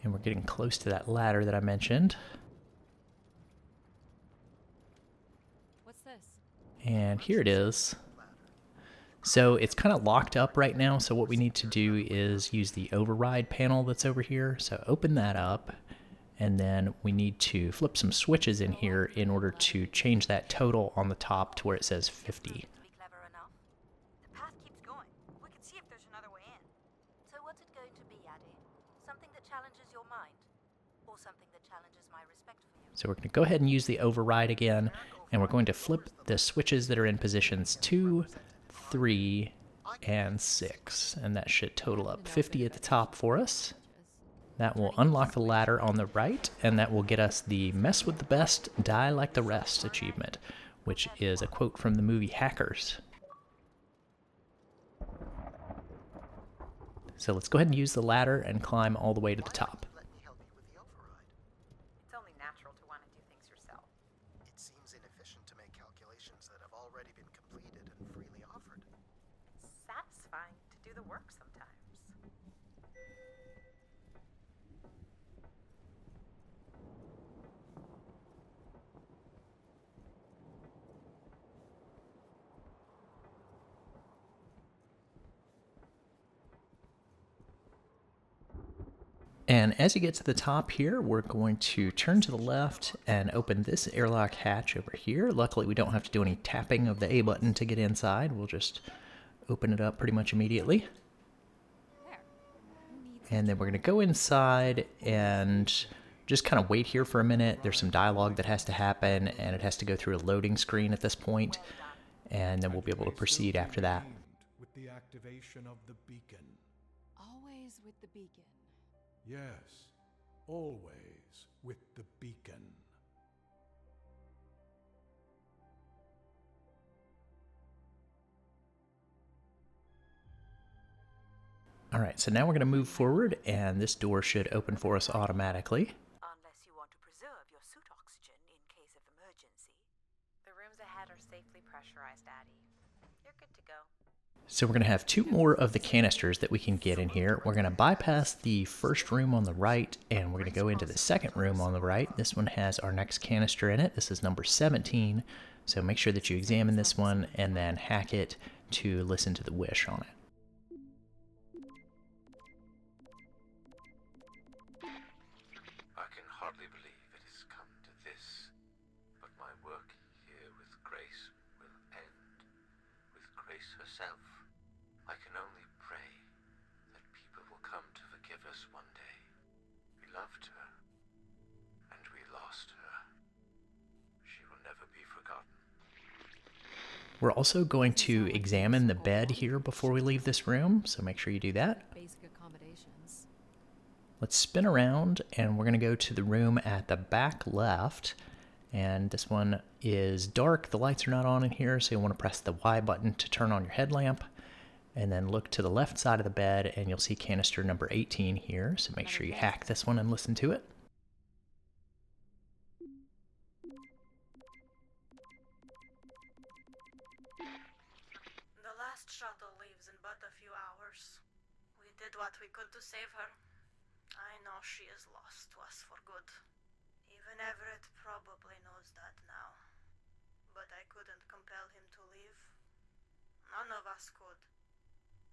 And we're getting close to that ladder that I mentioned. What's this? And here it is. So it's kind of locked up right now. So what we need to do is use the override panel that's over here. So open that up. And then we need to flip some switches in here in order to change that total on the top to where it says 50. To be clever enough. The path keeps going. We can see if there's another way in. So what's it going to be, Addie? Something that challenges your mind? Or something that challenges my respect for you? So we're going to go ahead and use the override again. And we're going to flip the switches that are in positions 2, 3, and 6. And that should total up 50 at the top for us. That will unlock the ladder on the right, and that will get us the Mess with the Best, Die Like the Rest achievement, which is a quote from the movie Hackers. So let's go ahead and use the ladder and climb all the way to the top. Let me help you with the override. It's only natural to want to do things yourself. It seems inefficient to make calculations that have already been completed and freely offered. It's satisfying to do the work sometimes. And as you get to the top here, we're going to turn to the left and open this airlock hatch over here. Luckily, we don't have to do any tapping of the A button to get inside. We'll just open it up pretty much immediately. And then we're going to go inside and just kind of wait here for a minute. There's some dialogue that has to happen, and it has to go through a loading screen at this point, and then we'll be able to proceed after that. With the activation of the beacon. Always with the beacon. Yes, always with the beacon. All right, so now we're going to move forward, and this door should open for us automatically. Unless you want to preserve your suit oxygen in case of emergency. The rooms ahead are safely pressurized, Addie. You're good to go. So we're going to have 2 more of the canisters that we can get in here. We're going to bypass the first room on the right, and we're going to go into the second room on the right. This one has our next canister in it. This is number 17. So make sure that you examine this one and then hack it to listen to the wish on it. I can hardly believe it has come to this, but my work here with Grace will end. With Grace herself. I can only pray that people will come to forgive us one day. We loved her, and we lost her. She will never be forgotten. We're also going to examine the bed here before we leave this room, so make sure you do that. Basic accommodations. Let's spin around, and we're going to go to the room at the back left. And this one is dark. The lights are not on in here, so you'll want to press the Y button to turn on your headlamp. And then look to the left side of the bed, and you'll see canister number 18 here. So make sure you hack this one and listen to it. The last shuttle leaves in but a few hours. We did what we could to save her. I know she is lost to us for good. Even Everett probably knows that now. But I couldn't compel him to leave. None of us could.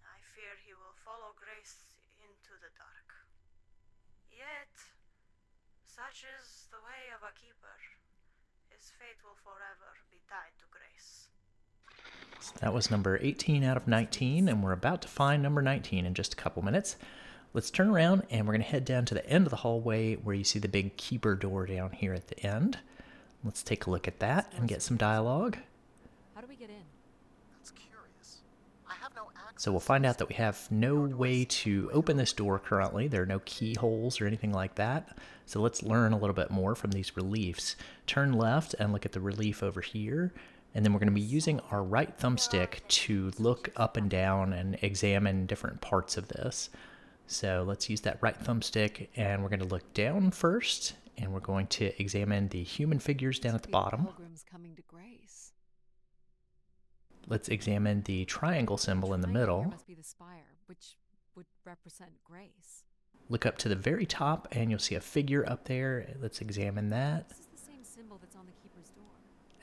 I fear he will follow Grace into the dark. Yet, such is the way of a keeper. His fate will forever be tied to Grace. So that was number 18 out of 19, and we're about to find number 19 in just a couple minutes. Let's turn around, and we're going to head down to the end of the hallway where you see the big keeper door down here at the end. Let's take a look at that and get some dialogue. How do we get in? That's curious. I have no access. So we'll find out that we have no way to open this door currently. There are no keyholes or anything like that. So let's learn a little bit more from these reliefs. Turn left and look at the relief over here. And then we're going to be using our right thumbstick to look up and down and examine different parts of this. So let's use that right thumbstick, and we're going to look down first, and we're going to examine the human figures down at the bottom. Pilgrims coming to Grace. Let's examine the triangle symbol in the middle. Here must be the spire, which would represent Grace. Look up to the very top, and you'll see a figure up there. Let's examine that. This is the same symbol that's on the keeper's door.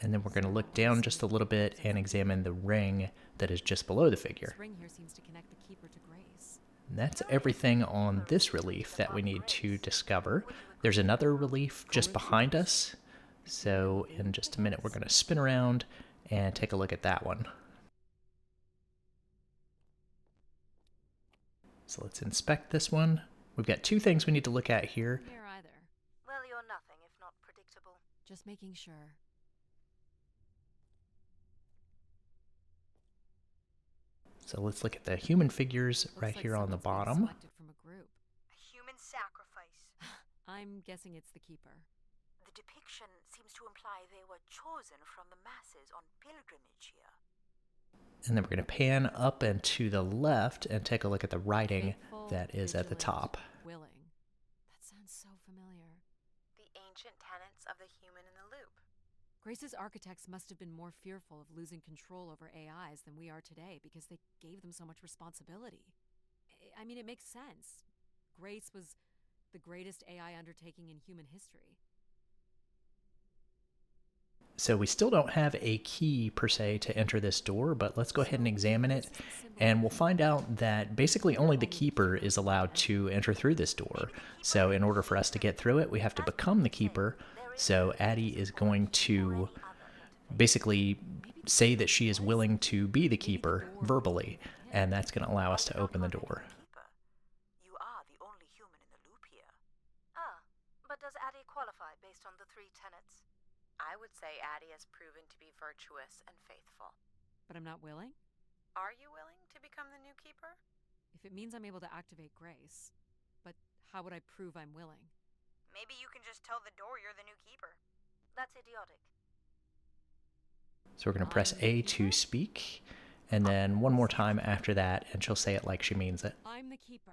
And then we're going to look down just a little bit and examine the ring that is just below the figure. This ring here seems to connect the keeper to Grace. And that's everything on this relief that we need to discover. There's another relief just behind us. So in just a minute, we're going to spin around and take a look at that one. So let's inspect this one. We've got 2 things we need to look at here. Here either. Well, you're nothing if not predictable. Just making sure. So let's look at the human figures Looks right like here on the someone's being bottom. selected from a group. A human sacrifice. I'm guessing it's the keeper. The depiction seems to imply they were chosen from the masses on pilgrimage here. And then we're going to pan up and to the left and take a look at the writing Faithful, that is at the vigilant, top. Willing. That sounds so familiar. The ancient tenets of the human in the loop. Grace's architects must have been more fearful of losing control over AIs than we are today because they gave them so much responsibility. I mean, it makes sense. Grace was the greatest AI undertaking in human history. So we still don't have a key per se to enter this door, but let's go ahead and examine it. And we'll find out that basically only the keeper is allowed to enter through this door. So in order for us to get through it, we have to become the keeper. So Addie is going to basically say that she is willing to be the keeper verbally, and that's going to allow us to open the door. You are the only human in the loop here. Ah, but does Addie qualify based on the 3 tenets? I would say Addie has proven to be virtuous and faithful. But I'm not willing? Are you willing to become the new keeper? If it means I'm able to activate Grace. But how would I prove I'm willing? Maybe you can just tell the door you're the new keeper. That's idiotic. So we're going to press A to speak, and then one more time after that, and she'll say it like she means it. I'm the keeper.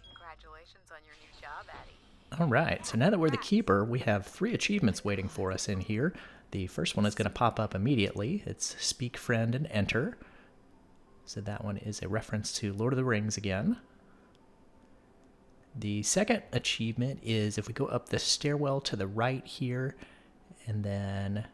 Congratulations on your new job, Addie. All right, so now that we're the keeper, we have 3 achievements waiting for us in here. The first one is going to pop up immediately. It's Speak Friend and Enter. So that one is a reference to Lord of the Rings again. The second achievement is if we go up the stairwell to the right here, and then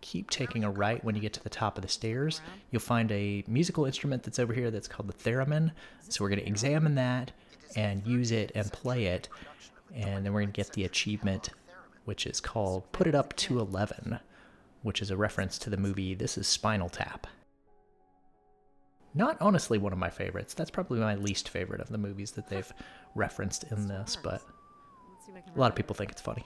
keep taking a right when you get to the top of the stairs, you'll find a musical instrument that's over here that's called the theremin. So we're going to examine that and use it and play it, and then we're going to get the achievement, which is called Put It Up to 11, which is a reference to the movie This Is Spinal Tap. Not honestly one of my favorites. That's probably my least favorite of the movies that they've referenced in this, but a lot of people think it's funny.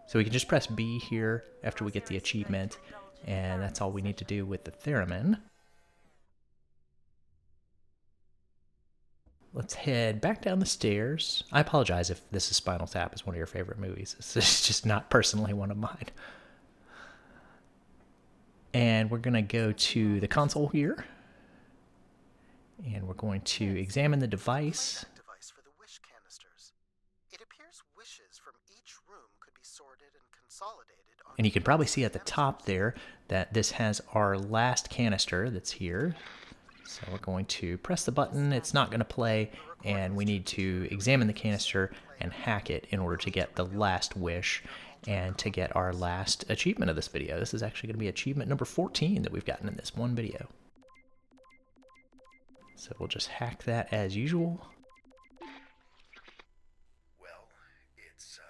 So we can just press B here after we get the achievement, and that's all we need to do with the theremin. Let's head back down the stairs. I apologize if This Is Spinal Tap is one of your favorite movies. This is just not personally one of mine. And we're going to go to the console here, and we're going to examine the device. For the wish canisters. It appears wishes from each room could be sorted and consolidated on. And you can probably see at the top there that this has our last canister that's here. So we're going to press the button. It's not going to play, and we need to examine the canister and hack it in order to get the last wish and to get our last achievement of this video. This is actually going to be achievement number 14 that we've gotten in this one video. So we'll just hack that as usual. Well, it's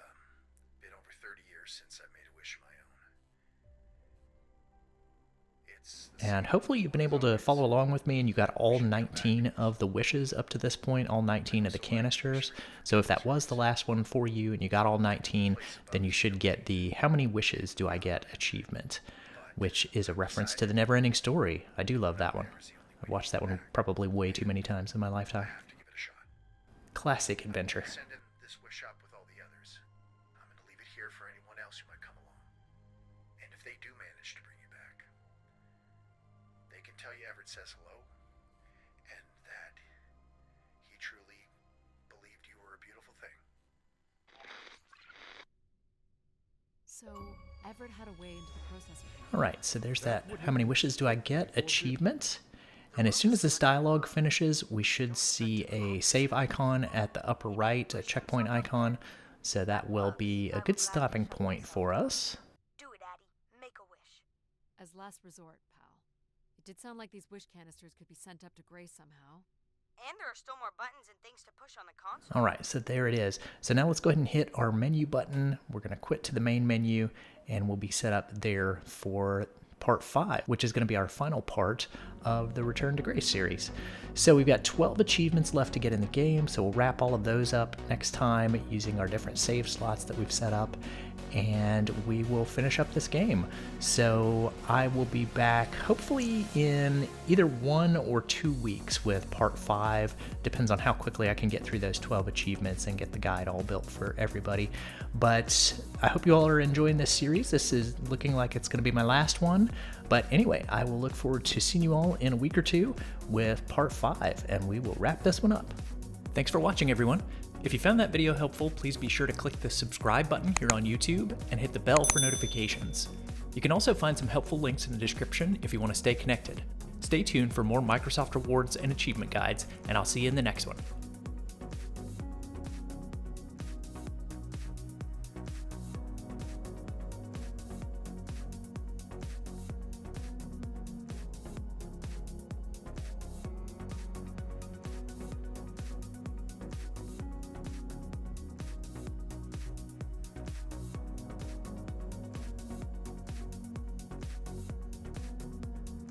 been over 30 years since I made a wish of my own. And hopefully you've been able to follow along with me and you got all 19 of the wishes up to this point, all 19 of the canisters. So if that was the last one for you and you got all 19, then you should get the How Many Wishes Do I Get achievement, which is a reference to the Never-Ending Story. I do love that one. I've watched that one probably way too many times in my lifetime. Classic adventure. Send in this wish up with all the others. I'm going to leave it here for anyone else who might come along. And if they do manage to bring you back, they can tell you Everett says hello, and that he truly believed you were a beautiful thing. So, Everett had a way into the process. Alright, so there's that How Many Wishes Do I Get achievement. And as soon as this dialogue finishes, we should see a save icon at the upper right, a checkpoint icon. So that will be a good stopping point for us. Do it, Addie. Make a wish. As last resort, pal. It did sound like these wish canisters could be sent up to Grace somehow. And there are still more buttons and things to push on the console. Alright, so there it is. So now let's go ahead and hit our menu button. We're going to quit to the main menu, and we'll be set up there for part 5, which is going to be our final part of the Return to Grace series. So we've got 12 achievements left to get in the game, so we'll wrap all of those up next time using our different save slots that we've set up, and we will finish up this game. So I will be back hopefully in either 1 or 2 weeks with part 5. Depends on how quickly I can get through those 12 achievements and get the guide all built for everybody. But I hope you all are enjoying this series. This is looking like it's going to be my last one. But anyway, I will look forward to seeing you all in a week or 2 with part 5, and we will wrap this one up. Thanks for watching, everyone. If you found that video helpful, please be sure to click the subscribe button here on YouTube and hit the bell for notifications. You can also find some helpful links in the description if you want to stay connected. Stay tuned for more Microsoft rewards and achievement guides, and I'll see you in the next one.